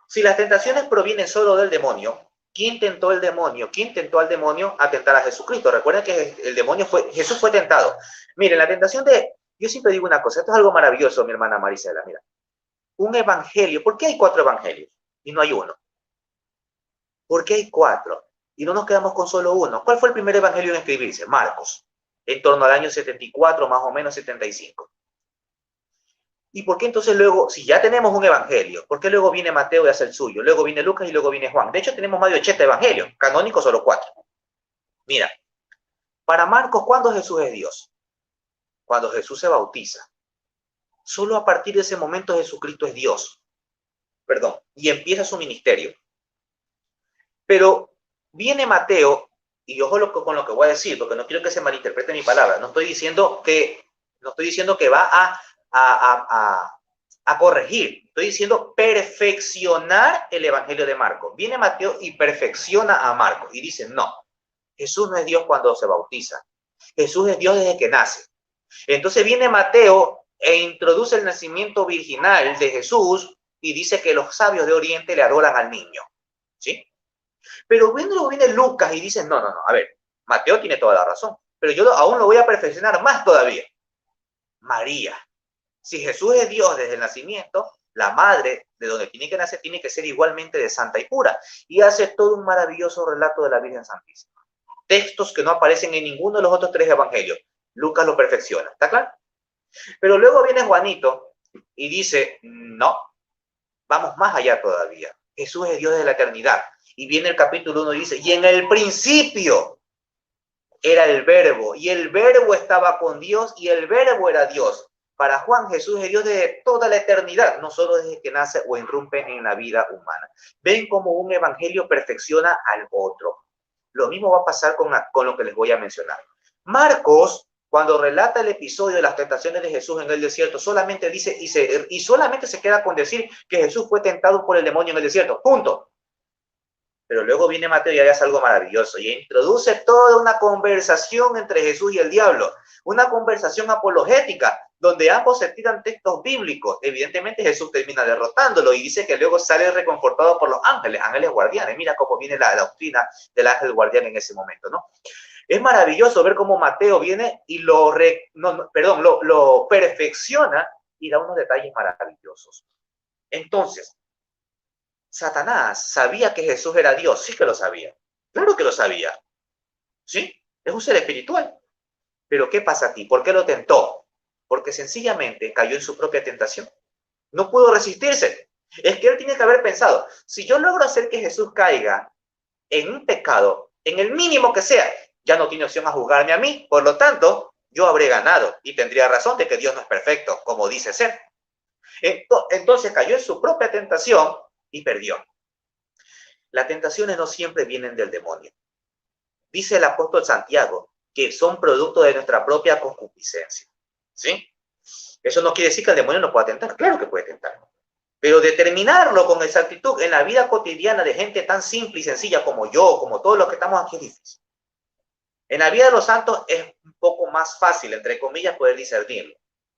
si las tentaciones provienen solo del demonio, ¿quién tentó el demonio? ¿Quién tentó al demonio a tentar a Jesucristo? Recuerden que el demonio Jesús fue tentado. Miren, la tentación yo siempre digo una cosa, esto es algo maravilloso, mi hermana Marisela, mira. Un evangelio, ¿por qué hay 4 evangelios y no hay uno? ¿Por qué hay 4? Y no nos quedamos con solo uno. ¿Cuál fue el primer evangelio en escribirse? Marcos, en torno al año 74, más o menos 75. ¿Y por qué entonces luego, si ya tenemos un evangelio, por qué luego viene Mateo y hace el suyo? Luego viene Lucas y luego viene Juan. De hecho, tenemos más de 80 evangelios, canónicos solo 4. Mira, para Marcos, ¿cuándo Jesús es Dios? Cuando Jesús se bautiza. Solo a partir de ese momento Jesucristo es Dios. Perdón, y empieza su ministerio. Pero viene Mateo, y ojo con lo que voy a decir, porque no quiero que se malinterprete mi palabra. No estoy diciendo que va a corregir. Estoy diciendo perfeccionar el evangelio de Marcos. Viene Mateo y perfecciona a Marcos. Y dice, no, Jesús no es Dios cuando se bautiza. Jesús es Dios desde que nace. Entonces viene Mateo e introduce el nacimiento virginal de Jesús y dice que los sabios de Oriente le adoran al niño. ¿Sí? Pero luego viene Lucas y dice, no, a ver, Mateo tiene toda la razón, pero yo aún lo voy a perfeccionar más todavía. María. Si Jesús es Dios desde el nacimiento, la madre de donde tiene que nacer tiene que ser igualmente de santa y pura. Y hace todo un maravilloso relato de la Virgen Santísima. Textos que no aparecen en ninguno de los otros 3 evangelios. Lucas lo perfecciona, ¿está claro? Pero luego viene Juanito y dice, no, vamos más allá todavía. Jesús es Dios desde la eternidad. Y viene el capítulo 1 y dice, y en el principio era el verbo, y el verbo estaba con Dios, y el verbo era Dios. Para Juan, Jesús es Dios desde toda la eternidad, no solo desde que nace o irrumpe en la vida humana. Ven cómo un evangelio perfecciona al otro. Lo mismo va a pasar con lo que les voy a mencionar. Marcos, cuando relata el episodio de las tentaciones de Jesús en el desierto, solamente dice, y solamente se queda con decir que Jesús fue tentado por el demonio en el desierto. Punto. Pero luego viene Mateo y hace algo maravilloso y introduce toda una conversación entre Jesús y el diablo, una conversación apologética, donde ambos se tiran textos bíblicos. Evidentemente Jesús termina derrotándolo y dice que luego sale reconfortado por los ángeles, ángeles guardianes. Mira cómo viene la doctrina del ángel guardián en ese momento, ¿no? Es maravilloso ver cómo Mateo viene y lo perfecciona y da unos detalles maravillosos. Entonces, Satanás sabía que Jesús era Dios, sí que lo sabía, claro que lo sabía, sí, es un ser espiritual. Pero ¿qué pasa aquí? ¿Por qué lo tentó? Porque sencillamente cayó en su propia tentación. No pudo resistirse. Es que él tiene que haber pensado, si yo logro hacer que Jesús caiga en un pecado, en el mínimo que sea, ya no tiene opción a juzgarme a mí, por lo tanto, yo habré ganado y tendría razón de que Dios no es perfecto, como dice ser. Entonces cayó en su propia tentación y perdió. Las tentaciones no siempre vienen del demonio. Dice el apóstol Santiago que son producto de nuestra propia concupiscencia. ¿Sí? Eso no quiere decir que el demonio no pueda tentar. Claro que puede tentar. Pero determinarlo con exactitud en la vida cotidiana de gente tan simple y sencilla como yo, como todos los que estamos aquí, es difícil. En la vida de los santos es un poco más fácil, entre comillas, poder discernirlo.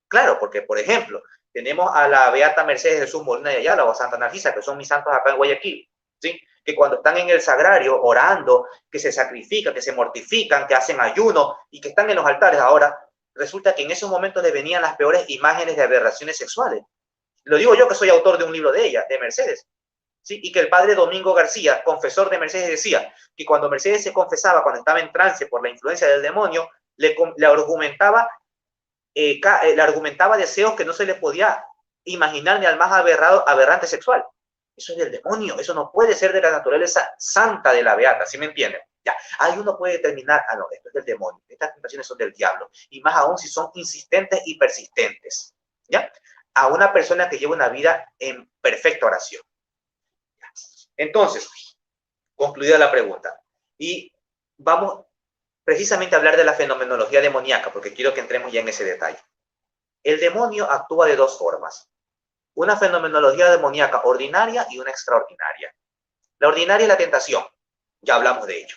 Claro, porque, por ejemplo, tenemos a la Beata Mercedes Jesús Molina de Ayala o a Santa Narcisa, que son mis santos acá en Guayaquil, ¿sí? Que cuando están en el sagrario orando, que se sacrifican, que se mortifican, que hacen ayuno y que están en los altares ahora, resulta que en esos momentos les venían las peores imágenes de aberraciones sexuales. Lo digo yo que soy autor de un libro de ella, de Mercedes. ¿Sí? Y que el padre Domingo García, confesor de Mercedes, decía que cuando Mercedes se confesaba, cuando estaba en trance por la influencia del demonio, le argumentaba deseos que no se le podía imaginar ni al más aberrante sexual. Eso es del demonio, eso no puede ser de la naturaleza santa de la beata, ¿sí me entienden? Ya, ahí uno puede determinar, no, esto es del demonio, estas tentaciones son del diablo, y más aún si son insistentes y persistentes, ¿ya? A una persona que lleva una vida en perfecta oración. Entonces, concluida la pregunta, y vamos precisamente a hablar de la fenomenología demoníaca, porque quiero que entremos ya en ese detalle. El demonio actúa de dos formas, una fenomenología demoníaca ordinaria y una extraordinaria. La ordinaria es la tentación, ya hablamos de ello.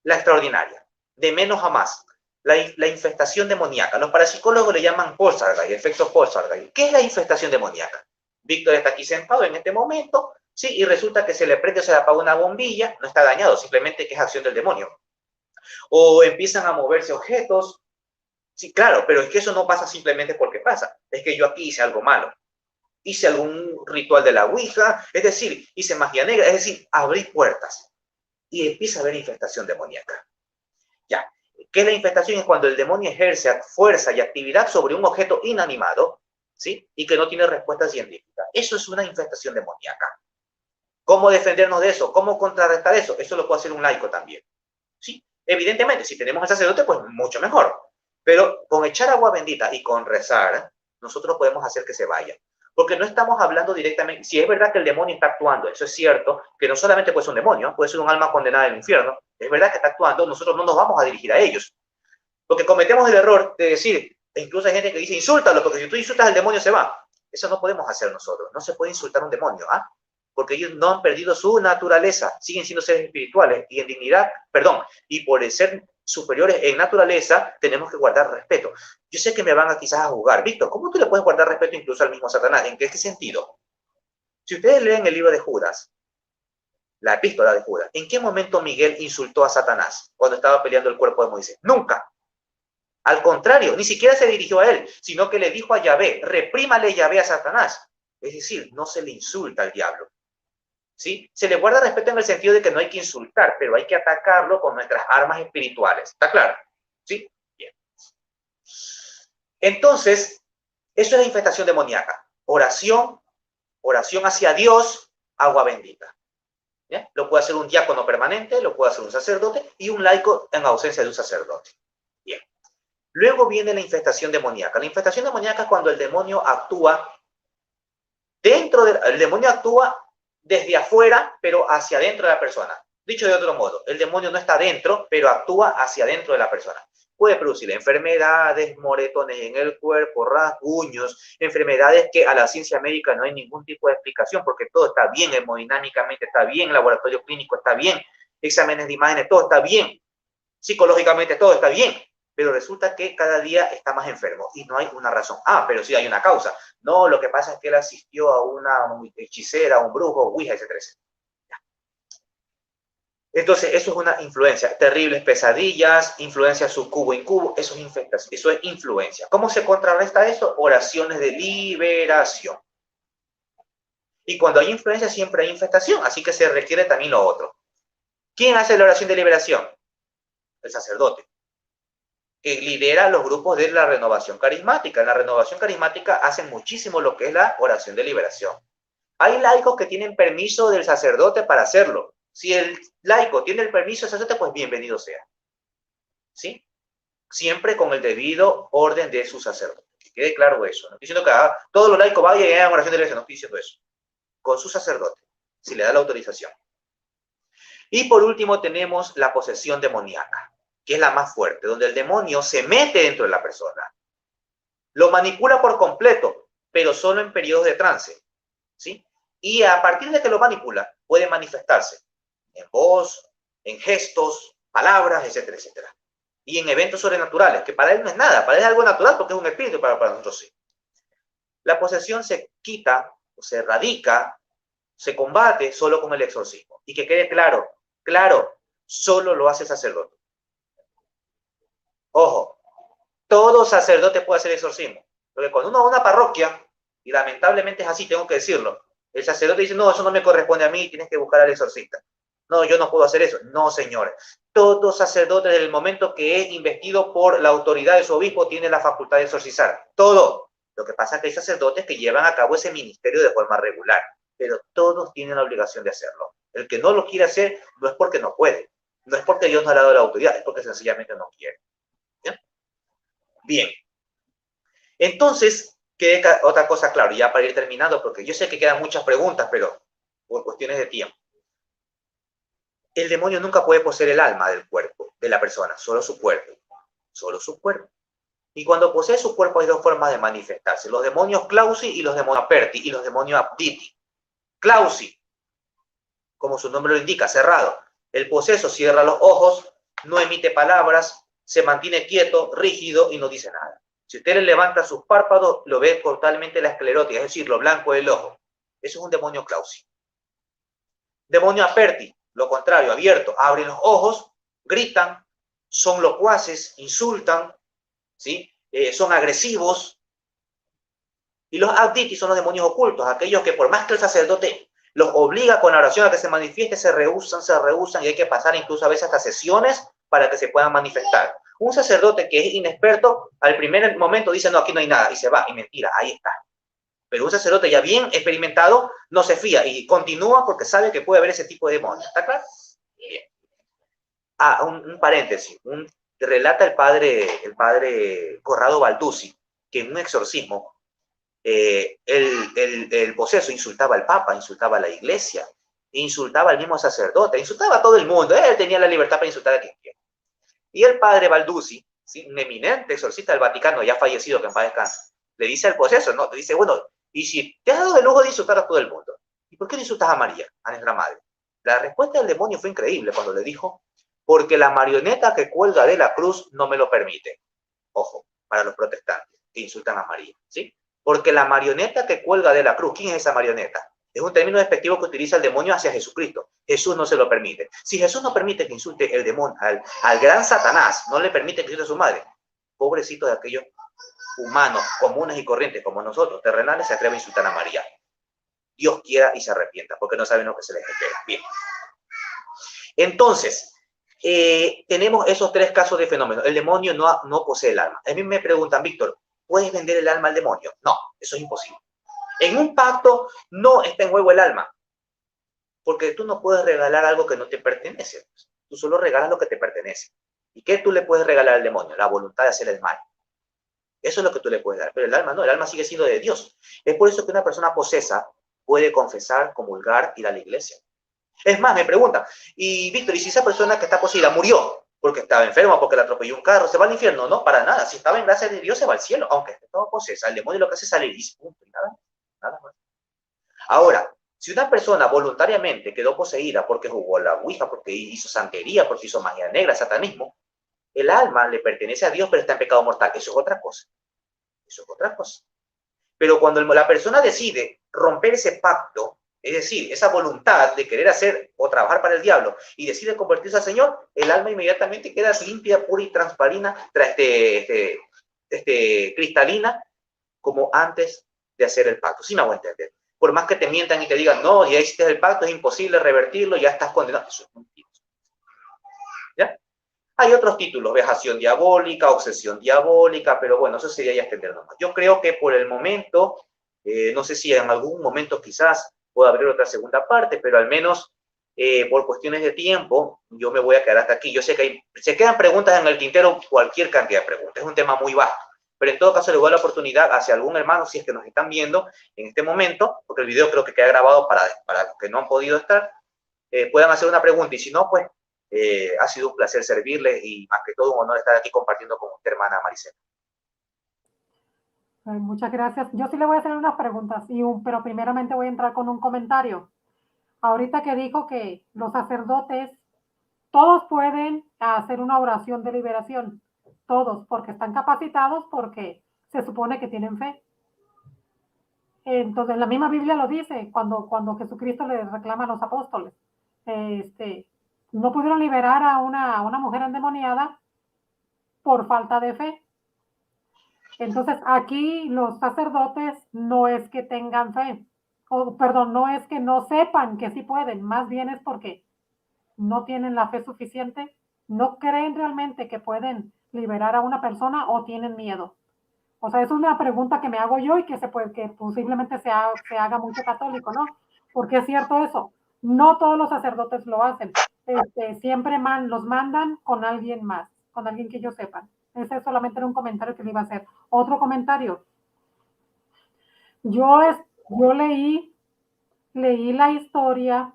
La extraordinaria, de menos a más, la infestación demoníaca. Los parapsicólogos le llaman Poltergeist, efecto Poltergeist. ¿Qué es la infestación demoníaca? Víctor está aquí sentado en este momento, sí, y resulta que se le prende o se le apaga una bombilla, no está dañado, simplemente que es acción del demonio. O empiezan a moverse objetos. Sí, claro, pero es que eso no pasa simplemente porque pasa. Es que yo aquí hice algo malo. Hice algún ritual de la Ouija, es decir, hice magia negra, es decir, abrí puertas. Y empieza a haber infestación demoníaca. Ya, ¿qué es la infestación? Es cuando el demonio ejerce fuerza y actividad sobre un objeto inanimado, ¿sí? Y que no tiene respuesta científica. Eso es una infestación demoníaca. ¿Cómo defendernos de eso? ¿Cómo contrarrestar eso? Eso lo puede hacer un laico también, ¿sí? Evidentemente, si tenemos al sacerdote, pues mucho mejor. Pero con echar agua bendita y con rezar, nosotros podemos hacer que se vaya. Porque no estamos hablando directamente, si es verdad que el demonio está actuando, eso es cierto, que no solamente puede ser un demonio, puede ser un alma condenada del infierno, es verdad que está actuando, nosotros no nos vamos a dirigir a ellos. Porque cometemos el error de decir, e incluso hay gente que dice, insúltalo, porque si tú insultas al demonio se va. Eso no podemos hacer nosotros, no se puede insultar a un demonio, ¿ah? Porque ellos no han perdido su naturaleza, siguen siendo seres espirituales y en dignidad, y por ser superiores en naturaleza, tenemos que guardar respeto. Yo sé que me van a quizás a juzgar, Víctor, ¿cómo tú le puedes guardar respeto incluso al mismo Satanás? ¿En qué sentido? Si ustedes leen el libro de Judas, la epístola de Judas, ¿en qué momento Miguel insultó a Satanás cuando estaba peleando el cuerpo de Moisés? Nunca. Al contrario, ni siquiera se dirigió a él, sino que le dijo a Yahvé, reprímale Yahvé a Satanás. Es decir, no se le insulta al diablo. ¿Sí? Se le guarda respeto en el sentido de que no hay que insultar, pero hay que atacarlo con nuestras armas espirituales. ¿Está claro? ¿Sí? Bien. Entonces, eso es la infestación demoníaca. Oración hacia Dios, agua bendita. ¿Bien? Lo puede hacer un diácono permanente, lo puede hacer un sacerdote y un laico en ausencia de un sacerdote. Bien. Luego viene la infestación demoníaca. La infestación demoníaca es cuando el demonio actúa el demonio actúa desde afuera, pero hacia adentro de la persona. Dicho de otro modo, el demonio no está dentro, pero actúa hacia adentro de la persona. puede producir enfermedades, moretones en el cuerpo, rasguños, enfermedades que a la ciencia médica no hay ningún tipo de explicación porque todo está bien, hemodinámicamente está bien, laboratorio clínico está bien, exámenes de imágenes, todo está bien, psicológicamente todo está bien, pero resulta que cada día está más enfermo y no hay una razón. Ah, pero sí hay una causa. No, lo que pasa es que él asistió a una hechicera, a un brujo, ouija, etcétera, etcétera. Entonces, eso es una influencia. Terribles pesadillas, influencia subcubo, incubo, eso es infectación, eso es influencia. ¿Cómo se contrarresta eso? Oraciones de liberación. Y cuando hay influencia siempre hay infestación, así que se requiere también lo otro. ¿Quién hace la oración de liberación? El sacerdote, que lidera los grupos de la renovación carismática. En la renovación carismática hacen muchísimo lo que es la oración de liberación. Hay laicos que tienen permiso del sacerdote para hacerlo. Si el laico tiene el permiso del sacerdote, pues bienvenido sea. ¿Sí? Siempre con el debido orden de su sacerdote. Que quede claro eso. No estoy diciendo que todos los laicos vayan y hagan oración de liberación. No estoy diciendo eso. Con su sacerdote, si le da la autorización. Y por último tenemos la posesión demoníaca, que es la más fuerte, donde el demonio se mete dentro de la persona. Lo manipula por completo, pero solo en periodos de trance. ¿Sí? Y a partir de que lo manipula, puede manifestarse en voz, en gestos, palabras, etcétera, etcétera. Y en eventos sobrenaturales, que para él no es nada, para él es algo natural porque es un espíritu, para nosotros sí. La posesión se quita, o se erradica, se combate solo con el exorcismo. Y que quede claro, solo lo hace el sacerdote. Ojo, todo sacerdote puede hacer exorcismo. Porque cuando uno va a una parroquia, y lamentablemente es así, tengo que decirlo, el sacerdote dice, no, eso no me corresponde a mí, tienes que buscar al exorcista. No, yo no puedo hacer eso. No, señores. Todo sacerdote, desde el momento que es investido por la autoridad de su obispo, tiene la facultad de exorcizar. Todo. Lo que pasa es que hay sacerdotes que llevan a cabo ese ministerio de forma regular, pero todos tienen la obligación de hacerlo. El que no lo quiere hacer no es porque no puede, no es porque Dios no le ha dado la autoridad, es porque sencillamente no quiere. ¿Bien? Bien. Entonces, queda otra cosa claro, ya para ir terminando, porque yo sé que quedan muchas preguntas, pero por cuestiones de tiempo. El demonio nunca puede poseer el alma del cuerpo, de la persona, solo su cuerpo. Solo su cuerpo. Y cuando posee su cuerpo hay dos formas de manifestarse, los demonios clausi y los demonios aperti y los demonios abditi. Clausi, como su nombre lo indica, cerrado. El poseso cierra los ojos, no emite palabras, se mantiene quieto, rígido y no dice nada. Si usted le levanta sus párpados, lo ve totalmente la esclerótica, es decir, lo blanco del ojo. Eso es un demonio clausi. Demonio aperti, lo contrario, abierto, abren los ojos, gritan, son locuaces, insultan, ¿sí? Son agresivos. Y los abditi son los demonios ocultos, aquellos que por más que el sacerdote los obliga con la oración a que se manifieste, se rehusan y hay que pasar incluso a veces hasta sesiones para que se puedan manifestar. Un sacerdote que es inexperto, al primer momento dice, no, aquí no hay nada, y se va, y mentira, ahí está. Pero un sacerdote ya bien experimentado no se fía y continúa porque sabe que puede haber ese tipo de demonios. ¿Está claro? Bien. Un paréntesis. Relata el padre Corrado Balduzzi que en un exorcismo el poseso insultaba al papa, insultaba a la iglesia, insultaba al mismo sacerdote, insultaba a todo el mundo. Él tenía la libertad para insultar a quien quiera. Y el padre Balduzzi, ¿sí?, un eminente exorcista del Vaticano, ya fallecido, que en paz descanse, le dice al poseso, ¿no? Le dice, bueno, y si te has dado el lujo de insultar a todo el mundo, ¿y por qué no insultas a María, a nuestra madre? La respuesta del demonio fue increíble cuando le dijo, porque la marioneta que cuelga de la cruz no me lo permite. Ojo, para los protestantes que insultan a María, ¿sí? Porque la marioneta que cuelga de la cruz, ¿quién es esa marioneta? Es un término despectivo que utiliza el demonio hacia Jesucristo. Jesús no se lo permite. Si Jesús no permite que insulte el demonio al gran Satanás, no le permite que insulte a su madre, pobrecito de aquellos humanos comunes y corrientes como nosotros, terrenales, se atreven a insultar a María. Dios quiera y se arrepienta, porque no saben lo que se les espera. Bien. Entonces, tenemos esos tres casos de fenómenos. El demonio no posee el alma. A mí me preguntan, Víctor, ¿puedes vender el alma al demonio? No, eso es imposible. En un pacto no está en juego el alma, porque tú no puedes regalar algo que no te pertenece. Tú solo regalas lo que te pertenece. ¿Y qué tú le puedes regalar al demonio? La voluntad de hacer el mal. Eso es lo que tú le puedes dar, pero el alma no, el alma sigue siendo de Dios. Es por eso que una persona posesa puede confesar, comulgar, ir a la iglesia. Es más, me preguntan, y Víctor, ¿y si esa persona que está poseída murió? porque estaba enfermo, porque le atropelló un carro, ¿se va al infierno? No, para nada. Si estaba en gracia de Dios, se va al cielo, aunque esté todo posesa. El demonio lo que hace es salir y punto, nada más. Ahora, si una persona voluntariamente quedó poseída porque jugó la ouija, porque hizo santería, porque hizo magia negra, satanismo, el alma le pertenece a Dios, pero está en pecado mortal. Eso es otra cosa. Eso es otra cosa. Pero cuando la persona decide romper ese pacto, es decir, esa voluntad de querer hacer o trabajar para el diablo y decide convertirse al Señor, el alma inmediatamente queda limpia, pura y transparina, cristalina, como antes de hacer el pacto. ¿Sí me hago entender? Por más que te mientan y te digan, no, ya hiciste el pacto, es imposible revertirlo, ya estás condenado. Eso es mentira. ¿Ya? Hay otros títulos, vejación diabólica, obsesión diabólica, pero bueno, eso sería ya extendernos más. Yo creo que por el momento, no sé si en algún momento quizás pueda abrir otra segunda parte, pero al menos por cuestiones de tiempo, yo me voy a quedar hasta aquí. Yo sé que se quedan preguntas en el tintero, cualquier cantidad de preguntas. Es un tema muy vasto. Pero en todo caso, le doy la oportunidad hacia algún hermano, si es que nos están viendo en este momento, porque el video creo que queda grabado para los que no han podido estar, puedan hacer una pregunta. Y si no, pues ha sido un placer servirles y más que todo un honor estar aquí compartiendo con usted, hermana Maricela. Muchas gracias. Yo sí le voy a hacer unas preguntas, pero primeramente voy a entrar con un comentario. Ahorita que dijo que los sacerdotes, todos pueden hacer una oración de liberación, todos, porque están capacitados, porque se supone que tienen fe. Entonces, la misma Biblia lo dice, cuando Jesucristo le reclama a los apóstoles. No pudieron liberar a una mujer endemoniada por falta de fe. Entonces, aquí los sacerdotes no es que tengan fe, perdón, no es que no sepan que sí pueden, más bien es porque no tienen la fe suficiente, no creen realmente que pueden liberar a una persona o tienen miedo. O sea, es una pregunta que me hago yo y que posiblemente se haga mucho católico, ¿no? Porque es cierto eso. No todos los sacerdotes lo hacen. Siempre los mandan con alguien más, con alguien que ellos sepan. Ese solamente era un comentario que le iba a hacer. Otro comentario. Yo leí la historia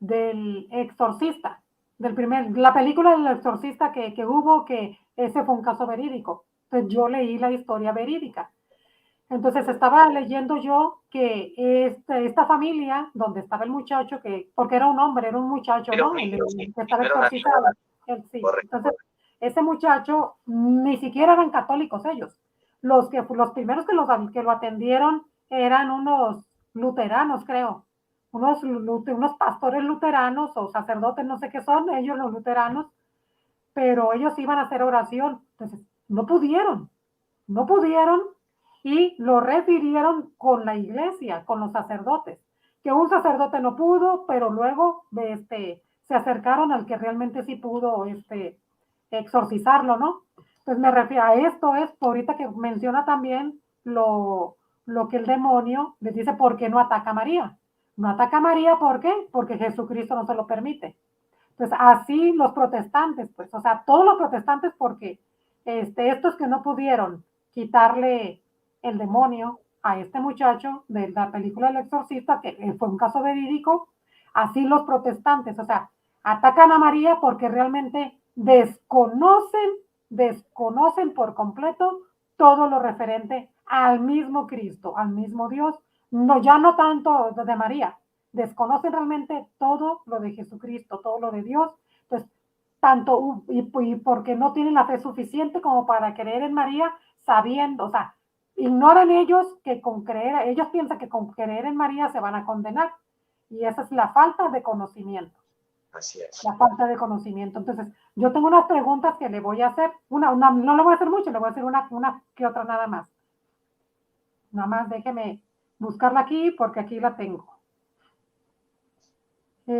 del exorcista, la película del exorcista que hubo, que ese fue un caso verídico. Entonces yo leí la historia verídica. Entonces estaba leyendo yo que esta familia, donde estaba el muchacho, porque era un hombre, era un muchacho, ¿no? Que estaba exorcizado. Sí. Entonces, ese muchacho, ni siquiera eran católicos ellos. Los primeros que lo atendieron eran unos luteranos, creo. Unos pastores luteranos o sacerdotes, no sé qué son, ellos los luteranos, pero ellos iban a hacer oración. Entonces, no pudieron y lo refirieron con la iglesia, con los sacerdotes, que un sacerdote no pudo, pero luego se acercaron al que realmente sí pudo exorcizarlo, ¿no? Entonces me refiero a esto, es ahorita que menciona también lo que el demonio les dice, ¿por qué no ataca a María? No ataca a María, ¿por qué? Porque Jesucristo no se lo permite. Entonces, así los protestantes, pues, o sea, todos los protestantes, porque estos que no pudieron quitarle el demonio a este muchacho de la película El Exorcista, que fue un caso verídico, así los protestantes, o sea, atacan a María porque realmente desconocen por completo todo lo referente al mismo Cristo, al mismo Dios, no, ya no tanto de María, desconocen realmente todo lo de Jesucristo, todo lo de Dios, pues tanto y porque no tienen la fe suficiente como para creer en María, sabiendo, o sea, ignoran ellos que ellos piensan que con creer en María se van a condenar, y esa es la falta de conocimiento. Así es. La falta de conocimiento. Entonces, yo tengo unas preguntas que le voy a hacer, no le voy a hacer mucho, le voy a hacer una que otra nada más. Nada más déjeme buscarla aquí porque aquí la tengo. Ya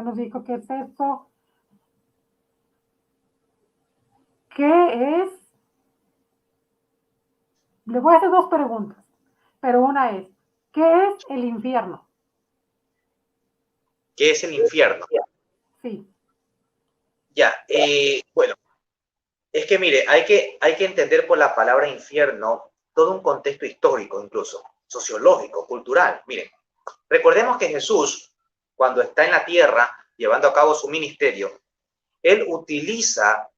nos dijo qué es esto. ¿Qué es? Le voy a hacer dos preguntas, pero una es, ¿qué es el infierno? ¿Qué es el infierno? Sí. Ya, bueno, es que mire, hay que entender por la palabra infierno todo un contexto histórico, incluso sociológico, cultural. Miren, recordemos que Jesús, cuando está en la tierra, llevando a cabo su ministerio, él utiliza,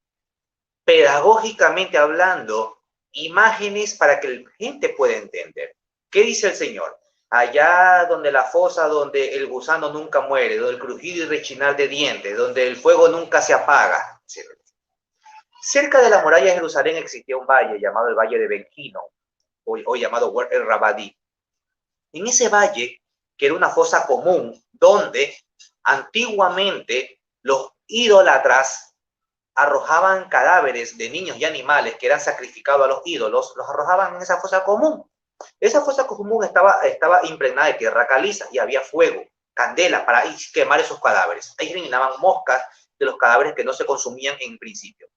pedagógicamente hablando, imágenes para que la gente pueda entender. ¿Qué dice el Señor? Allá donde la fosa, donde el gusano nunca muere, donde el crujido y rechinar de dientes, donde el fuego nunca se apaga. Cerca de la muralla de Jerusalén existía un valle llamado el Valle de Ben-Hinnom, o llamado el Rabadí. En ese valle, que era una fosa común, donde antiguamente los idólatras arrojaban cadáveres de niños y animales que eran sacrificados a los ídolos, los arrojaban en esa fosa común. Esa fosa común estaba impregnada de tierra caliza y había fuego, candela para quemar esos cadáveres. Ahí eliminaban moscas de los cadáveres que no se consumían en principio.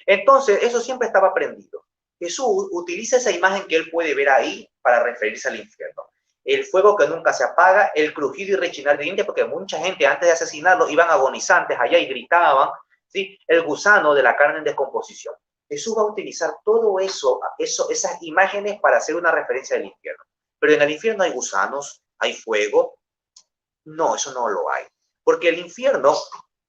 Entonces, eso siempre estaba prendido. Jesús utiliza esa imagen que él puede ver ahí para referirse al infierno. El fuego que nunca se apaga, el crujido y rechinar de dientes, porque mucha gente antes de asesinarlo iban agonizantes allá y gritaban, ¿sí? El gusano de la carne en descomposición. Jesús va a utilizar todo eso, esas imágenes para hacer una referencia del infierno. Pero en el infierno hay gusanos, hay fuego. No, eso no lo hay. Porque el infierno,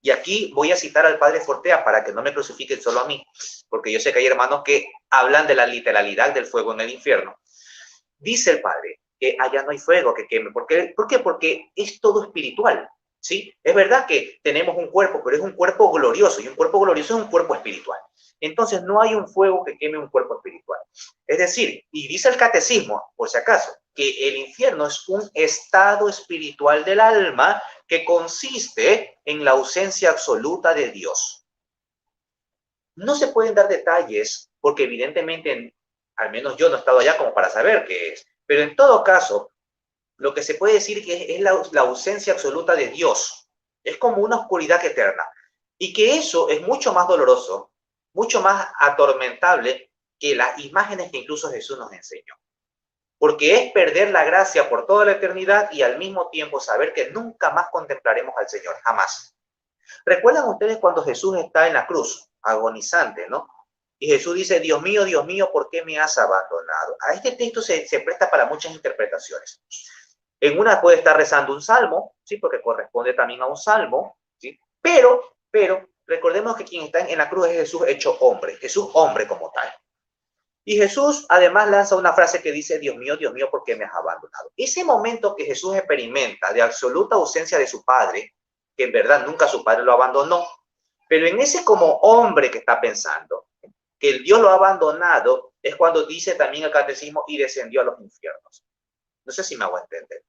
y aquí voy a citar al padre Fortea para que no me crucifiquen solo a mí, porque yo sé que hay hermanos que hablan de la literalidad del fuego en el infierno. Dice el padre que allá no hay fuego que queme. ¿Por qué? Porque es todo espiritual. ¿Sí? Es verdad que tenemos un cuerpo, pero es un cuerpo glorioso, y un cuerpo glorioso es un cuerpo espiritual. Entonces no hay un fuego que queme un cuerpo espiritual. Es decir, y dice el catecismo, por si acaso, que el infierno es un estado espiritual del alma que consiste en la ausencia absoluta de Dios. No se pueden dar detalles porque evidentemente, al menos yo no he estado allá como para saber qué es, pero en todo caso, lo que se puede decir que es la ausencia absoluta de Dios. Es como una oscuridad eterna. Y que eso es mucho más doloroso, mucho más atormentable que las imágenes que incluso Jesús nos enseñó. Porque es perder la gracia por toda la eternidad y al mismo tiempo saber que nunca más contemplaremos al Señor, jamás. ¿Recuerdan ustedes cuando Jesús está en la cruz, agonizante, ¿no? Y Jesús dice, Dios mío, ¿por qué me has abandonado? A este texto se presta para muchas interpretaciones. En una puede estar rezando un salmo, ¿sí? Porque corresponde también a un salmo, ¿sí? Pero recordemos que quien está en la cruz es Jesús hecho hombre, Jesús hombre como tal. Y Jesús además lanza una frase que dice, Dios mío, ¿por qué me has abandonado? Ese momento que Jesús experimenta de absoluta ausencia de su Padre, que en verdad nunca su Padre lo abandonó, pero en ese como hombre que está pensando, que el Dios lo ha abandonado, es cuando dice también el catecismo y descendió a los infiernos. No sé si me hago entender.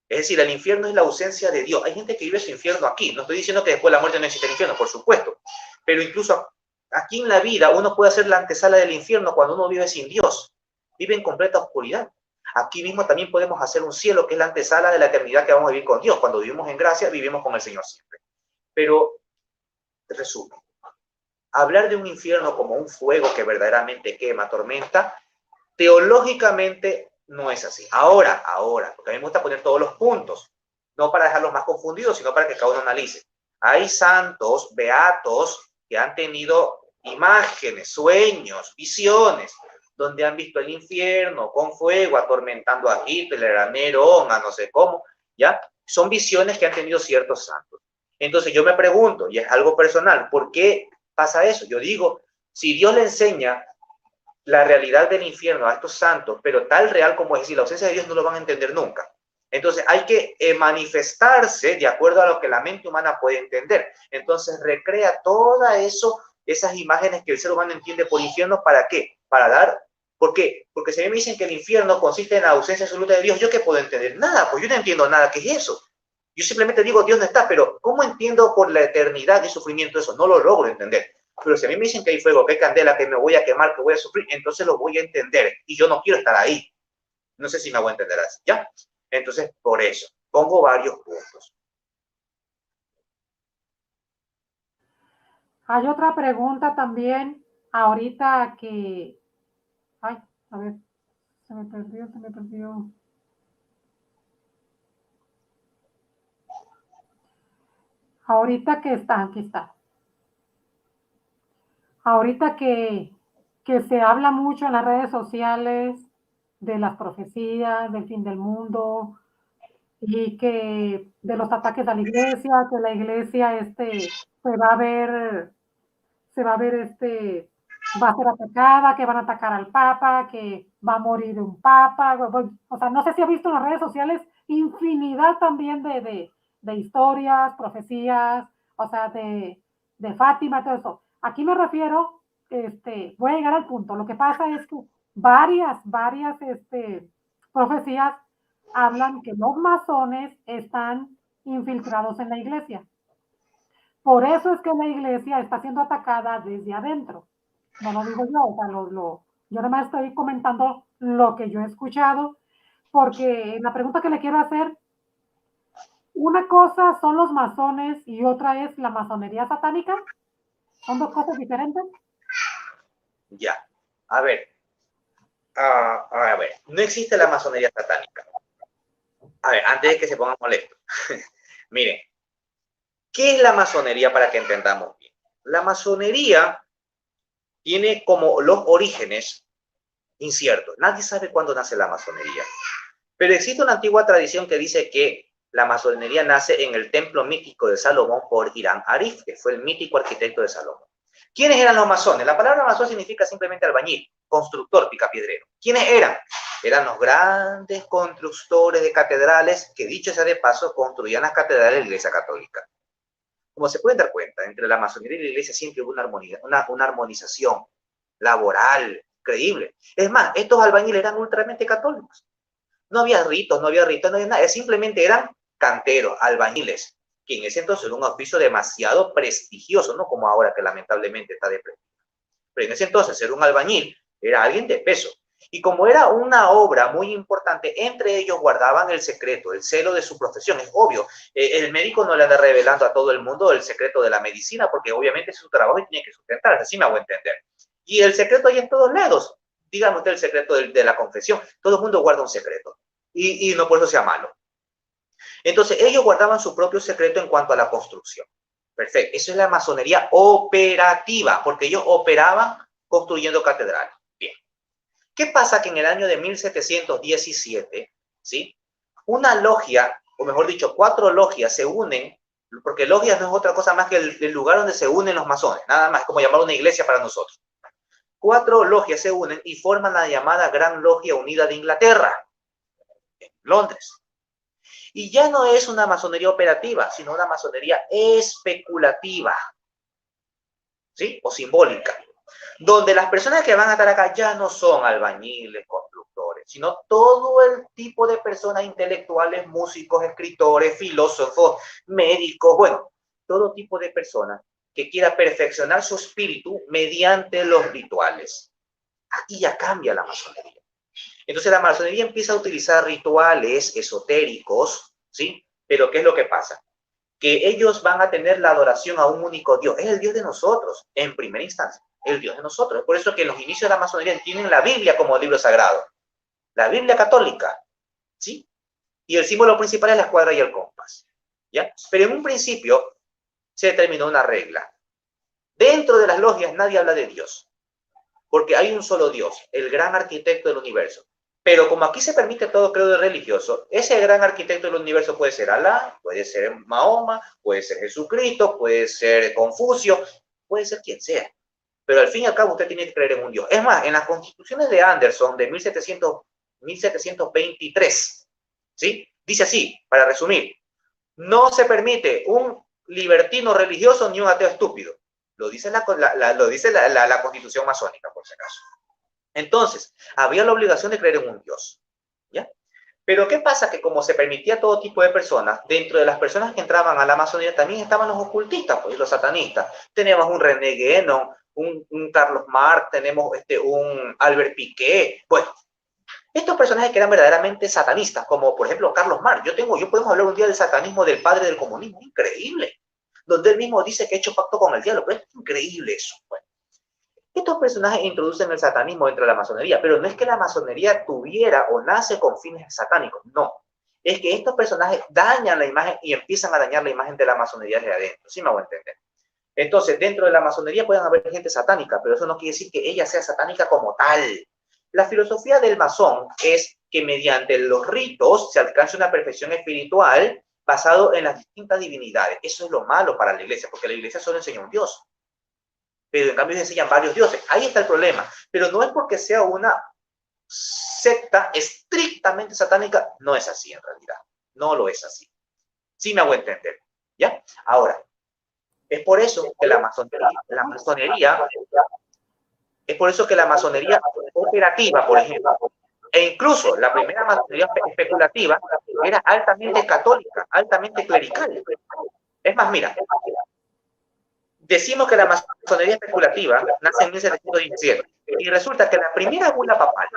Es decir, el infierno es la ausencia de Dios. Hay gente que vive su infierno aquí. No estoy diciendo que después de la muerte no existe el infierno, por supuesto. Pero incluso aquí en la vida uno puede hacer la antesala del infierno cuando uno vive sin Dios. Vive en completa oscuridad. Aquí mismo también podemos hacer un cielo que es la antesala de la eternidad que vamos a vivir con Dios. Cuando vivimos en gracia, vivimos con el Señor siempre. Pero, resumen, hablar de un infierno como un fuego que verdaderamente quema, tormenta, teológicamente no es así. Ahora, porque a mí me gusta poner todos los puntos, no para dejarlos más confundidos, sino para que cada uno analice. Hay santos, beatos, que han tenido imágenes, sueños, visiones, donde han visto el infierno con fuego, atormentando a Hitler, a Nerón, a no sé cómo, ¿ya? Son visiones que han tenido ciertos santos. Entonces yo me pregunto, y es algo personal, ¿por qué pasa eso? Yo digo, si Dios le enseña la realidad del infierno a estos santos, pero tal real como es decir, la ausencia de Dios no lo van a entender nunca. Entonces hay que manifestarse de acuerdo a lo que la mente humana puede entender. Entonces recrea todas esas imágenes que el ser humano entiende por infierno, ¿para qué? Para dar, ¿por qué? Porque si a mí me dicen que el infierno consiste en la ausencia absoluta de Dios, ¿yo qué puedo entender? Nada, pues yo no entiendo nada, ¿qué es eso? Yo simplemente digo, Dios no está, pero ¿cómo entiendo por la eternidad y sufrimiento eso? No lo logro entender. Pero si a mí me dicen que hay fuego, que hay candela, que me voy a quemar, que voy a sufrir, entonces lo voy a entender. Y yo no quiero estar ahí. No sé si me voy a entender así, ¿ya? Entonces, por eso, pongo varios puntos. Hay otra pregunta también, ahorita que... Ay, a ver, se me perdió. Ahorita que está, aquí está. Ahorita que se habla mucho en las redes sociales de las profecías, del fin del mundo, y que de los ataques a la iglesia, que la iglesia se va a ver, va a ser atacada, que van a atacar al Papa, que va a morir un Papa. O sea, no sé si ha visto en las redes sociales infinidad también de historias, profecías, o sea, de Fátima, todo eso. Aquí me refiero, voy a llegar al punto. Lo que pasa es que varias profecías hablan que los masones están infiltrados en la iglesia. Por eso es que la iglesia está siendo atacada desde adentro. No lo digo yo, o sea, yo nada más estoy comentando lo que yo he escuchado, porque la pregunta que le quiero hacer, una cosa son los masones y otra es la masonería satánica. ¿Son dos cosas diferentes? Ya, a ver, a ver, no existe la masonería satánica. A ver, antes de que se pongan molestos, miren, ¿qué es la masonería para que entendamos bien? La masonería tiene como los orígenes inciertos. Nadie sabe cuándo nace la masonería. Pero existe una antigua tradición que dice que la masonería nace en el templo mítico de Salomón por Irán Arif, que fue el mítico arquitecto de Salomón. ¿Quiénes eran los masones? La palabra masón significa simplemente albañil, constructor, picapiedrero. ¿Quiénes eran? Eran los grandes constructores de catedrales que, dicho sea de paso, construían las catedrales de la Iglesia Católica. Como se pueden dar cuenta, entre la masonería y la iglesia siempre hubo una armonización laboral creíble. Es más, estos albañiles eran ultramente católicos. No había ritos, no había nada. Simplemente eran canteros, albañiles, que en ese entonces era un oficio demasiado prestigioso, no como ahora que lamentablemente está de prestigio. Pero en ese entonces ser un albañil era alguien de peso. Y como era una obra muy importante, entre ellos guardaban el secreto, el celo de su profesión. Es obvio, el médico no le anda revelando a todo el mundo el secreto de la medicina, porque obviamente es su trabajo y tiene que sustentarse, así me hago entender. Y el secreto hay en todos lados. Dígame usted el secreto de la confesión. Todo el mundo guarda un secreto. Y no por eso sea malo. Entonces, ellos guardaban su propio secreto en cuanto a la construcción. Perfecto. Eso es la masonería operativa, porque ellos operaban construyendo catedrales. Bien. ¿Qué pasa? Que en el año de 1717, ¿sí? Una logia, o mejor dicho, 4 logias se unen, porque logias no es otra cosa más que el lugar donde se unen los masones, nada más como llamar una iglesia para nosotros. 4 logias se unen y forman la llamada Gran Logia Unida de Inglaterra, en Londres. Y ya no es una masonería operativa, sino una masonería especulativa, ¿sí? O simbólica, donde las personas que van a estar acá ya no son albañiles, constructores, sino todo el tipo de personas intelectuales, músicos, escritores, filósofos, médicos, bueno, todo tipo de personas que quiera perfeccionar su espíritu mediante los rituales. Aquí ya cambia la masonería. Entonces la masonería empieza a utilizar rituales esotéricos, ¿sí? Pero ¿qué es lo que pasa? Que ellos van a tener la adoración a un único Dios. Es el Dios de nosotros, en primera instancia. El Dios de nosotros. Es por eso que en los inicios de la masonería tienen la Biblia como libro sagrado. La Biblia católica, ¿sí? Y el símbolo principal es la escuadra y el compás, ¿ya? Pero en un principio se determinó una regla. Dentro de las logias nadie habla de Dios, porque hay un solo Dios, el gran arquitecto del universo. Pero como aquí se permite todo credo religioso, ese gran arquitecto del universo puede ser Alá, puede ser Mahoma, puede ser Jesucristo, puede ser Confucio, puede ser quien sea. Pero al fin y al cabo usted tiene que creer en un Dios. Es más, en las constituciones de Anderson de 1723, ¿sí? Dice así, para resumir, no se permite un libertino religioso ni un ateo estúpido. Lo dice la constitución masónica, por si acaso. Entonces, había la obligación de creer en un Dios, ¿ya? Pero ¿qué pasa? Que como se permitía todo tipo de personas, dentro de las personas que entraban a la masonería también estaban los ocultistas, pues, los satanistas. Teníamos un René Guénon, un Carlos Marx, tenemos un Albert Piqué. Bueno, estos personajes que eran verdaderamente satanistas, como por ejemplo Carlos Marx. Podemos hablar un día del satanismo del padre del comunismo, increíble. Donde él mismo dice que ha hecho pacto con el diablo, pero es increíble eso. Bueno, estos personajes introducen el satanismo dentro de la masonería, pero no es que la masonería tuviera o nace con fines satánicos, no. Es que estos personajes dañan la imagen y empiezan a dañar la imagen de la masonería desde adentro, ¿sí me hago entender? Entonces, dentro de la masonería pueden haber gente satánica, pero eso no quiere decir que ella sea satánica como tal. La filosofía del masón es que mediante los ritos se alcance una perfección espiritual basado en las distintas divinidades. Eso es lo malo para la iglesia, porque la iglesia solo enseña un Dios, pero en cambio se enseñan varios dioses. Ahí está el problema. Pero no es porque sea una secta estrictamente satánica, no es así en realidad. No lo es así. Sí me hago entender. ¿Ya? Ahora, es por eso que la masonería es por eso que la masonería operativa, por ejemplo, e incluso la primera masonería especulativa era altamente católica, altamente clerical. Es más, mira, decimos que la masonería especulativa nace en 1717 y resulta que la primera bula papal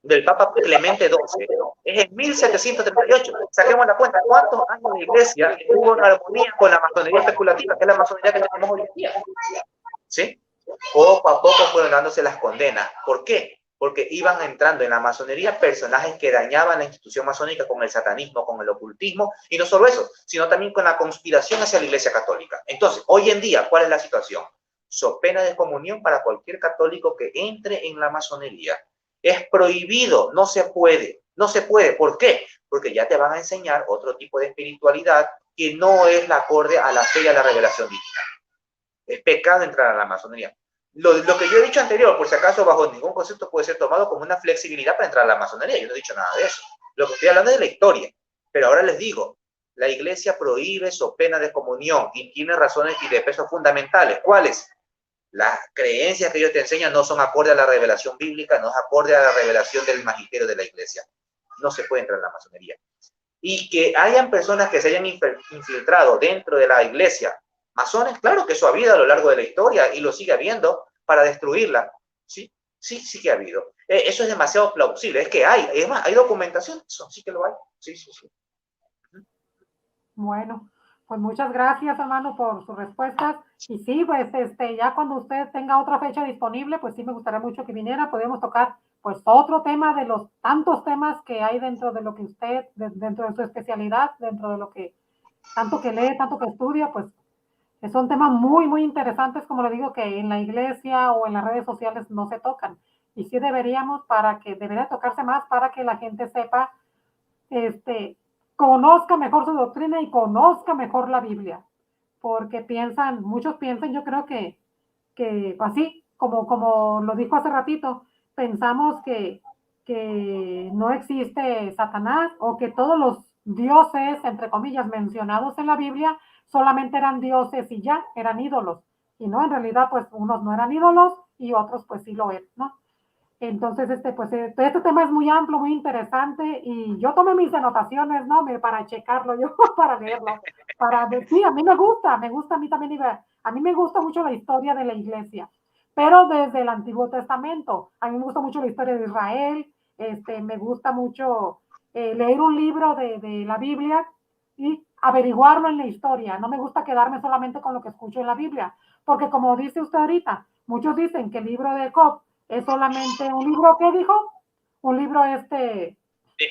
del Papa Clemente XII es en 1738. Saquemos la cuenta, ¿cuántos años la iglesia estuvo en armonía con la masonería especulativa, que es la masonería que tenemos hoy en día? ¿Sí? Poco a poco fueron dándose las condenas. ¿Por qué? Porque iban entrando en la masonería personajes que dañaban la institución masónica con el satanismo, con el ocultismo, y no solo eso, sino también con la conspiración hacia la Iglesia Católica. Entonces, hoy en día, ¿cuál es la situación? So pena de excomunión para cualquier católico que entre en la masonería. Es prohibido, no se puede. No se puede. ¿Por qué? Porque ya te van a enseñar otro tipo de espiritualidad que no es la acorde a la fe y a la revelación divina. Es pecado entrar a la masonería. Lo que yo he dicho anterior, por si acaso, bajo ningún concepto puede ser tomado como una flexibilidad para entrar a la masonería. Yo no he dicho nada de eso. Lo que estoy hablando es de la historia. Pero ahora les digo, la iglesia prohíbe so pena de excomunión y tiene razones y de peso fundamentales. ¿Cuáles? Las creencias que ellos te enseñan no son acorde a la revelación bíblica, no es acorde a la revelación del magisterio de la iglesia. No se puede entrar a la masonería. Y que hayan personas que se hayan infiltrado dentro de la iglesia, masones, claro que eso ha habido a lo largo de la historia y lo sigue habiendo para destruirla. Sí, sí, sí que ha habido. Eso es demasiado plausible. Es que hay, es más, hay documentación, eso sí que lo hay. Sí, sí, sí. Bueno, pues muchas gracias, hermano, por sus respuestas. Y sí, pues ya cuando usted tenga otra fecha disponible, pues sí me gustaría mucho que viniera. Podemos tocar pues otro tema de los tantos temas que hay dentro de lo que usted, dentro de su especialidad, dentro de lo que tanto que lee, tanto que estudia, pues son temas muy, muy interesantes, como le digo, que en la iglesia o en las redes sociales no se tocan. Y sí deberíamos, debería tocarse más para que la gente sepa, conozca mejor su doctrina y conozca mejor la Biblia. Porque muchos piensan, yo creo que así, como lo dijo hace ratito, pensamos que no existe Satanás o que todos los dioses, entre comillas, mencionados en la Biblia, solamente eran dioses y ya, eran ídolos. Y no, en realidad, pues unos no eran ídolos y otros pues sí lo eran, ¿no? Entonces, este tema es muy amplio, muy interesante y yo tomé mis anotaciones, ¿no? Para checarlo, yo para leerlo, para ver, sí, a mí me gusta a mí también, a mí me gusta mucho la historia de la iglesia, pero desde el Antiguo Testamento, a mí me gusta mucho la historia de Israel, me gusta mucho leer un libro de la Biblia y averiguarlo en la historia, no me gusta quedarme solamente con lo que escucho en la Biblia, porque como dice usted ahorita, muchos dicen que el libro de Job es solamente un libro, ¿qué dijo? Un libro De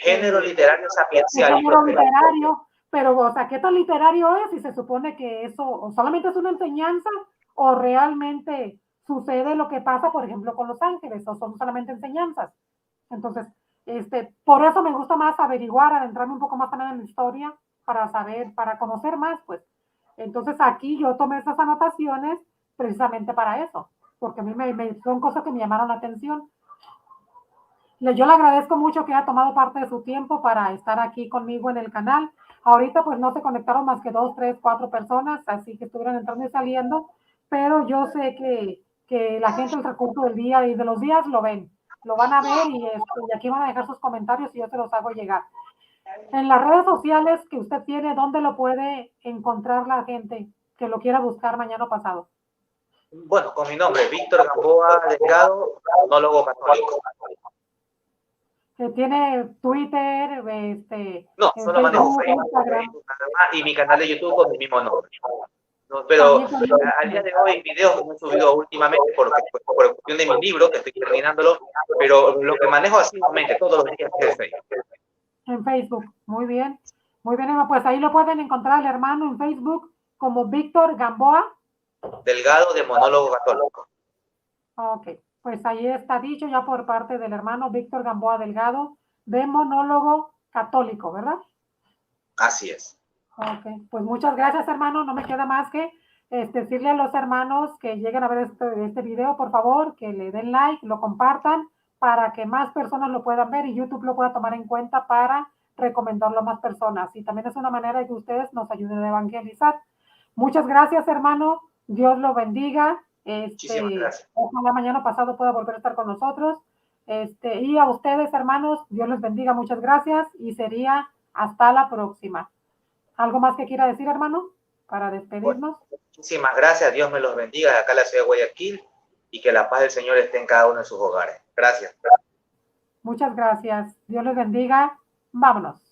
género literario de sapiencial. género literario, pero, o sea, ¿qué tan literario es? Si se supone que eso o solamente es una enseñanza o realmente sucede lo que pasa, por ejemplo, con los ángeles, o son solamente enseñanzas. Entonces, por eso me gusta más averiguar, adentrarme un poco más también en la historia, para saber, para conocer más, pues. Entonces, aquí yo tomé esas anotaciones precisamente para eso, porque a mí son cosas que me llamaron la atención. Yo le agradezco mucho que haya tomado parte de su tiempo para estar aquí conmigo en el canal. Ahorita pues no se conectaron más que 2, 3, 4 personas, así que estuvieron entrando y saliendo, pero yo sé que la gente el recurso del día y de los días lo ven, lo van a ver y aquí van a dejar sus comentarios y yo se los hago llegar. En las redes sociales que usted tiene, ¿dónde lo puede encontrar la gente que lo quiera buscar mañana o pasado? Bueno, con mi nombre, Víctor Gamboa Delgado, monólogo católico. Tiene Twitter, No, solo manejo Facebook, y mi canal de YouTube con mi mismo nombre. No, pero al día de hoy, videos que no he subido últimamente por cuestión de mi libro, que estoy terminándolo, pero lo que manejo asiduamente todos los días es Facebook. En Facebook, muy bien. Muy bien, pues ahí lo pueden encontrar al hermano en Facebook como Víctor Gamboa. Delgado de monólogo católico. Ok, pues ahí está dicho ya por parte del hermano Víctor Gamboa Delgado de monólogo católico, ¿verdad? Así es. Ok, pues muchas gracias, hermano. No me queda más que decirle a los hermanos que lleguen a ver este video, por favor, que le den like, lo compartan para que más personas lo puedan ver y YouTube lo pueda tomar en cuenta para recomendarlo a más personas. Y también es una manera de que ustedes nos ayuden a evangelizar. Muchas gracias, hermano. Dios lo bendiga. Muchísimas gracias. Ojalá mañana pasado pueda volver a estar con nosotros. Y a ustedes, hermanos, Dios les bendiga. Muchas gracias y sería hasta la próxima. ¿Algo más que quiera decir, hermano, para despedirnos? Bueno, muchísimas gracias. Dios me los bendiga de acá a la ciudad de Guayaquil y que la paz del Señor esté en cada uno de sus hogares. Gracias. Muchas gracias. Dios les bendiga. Vámonos.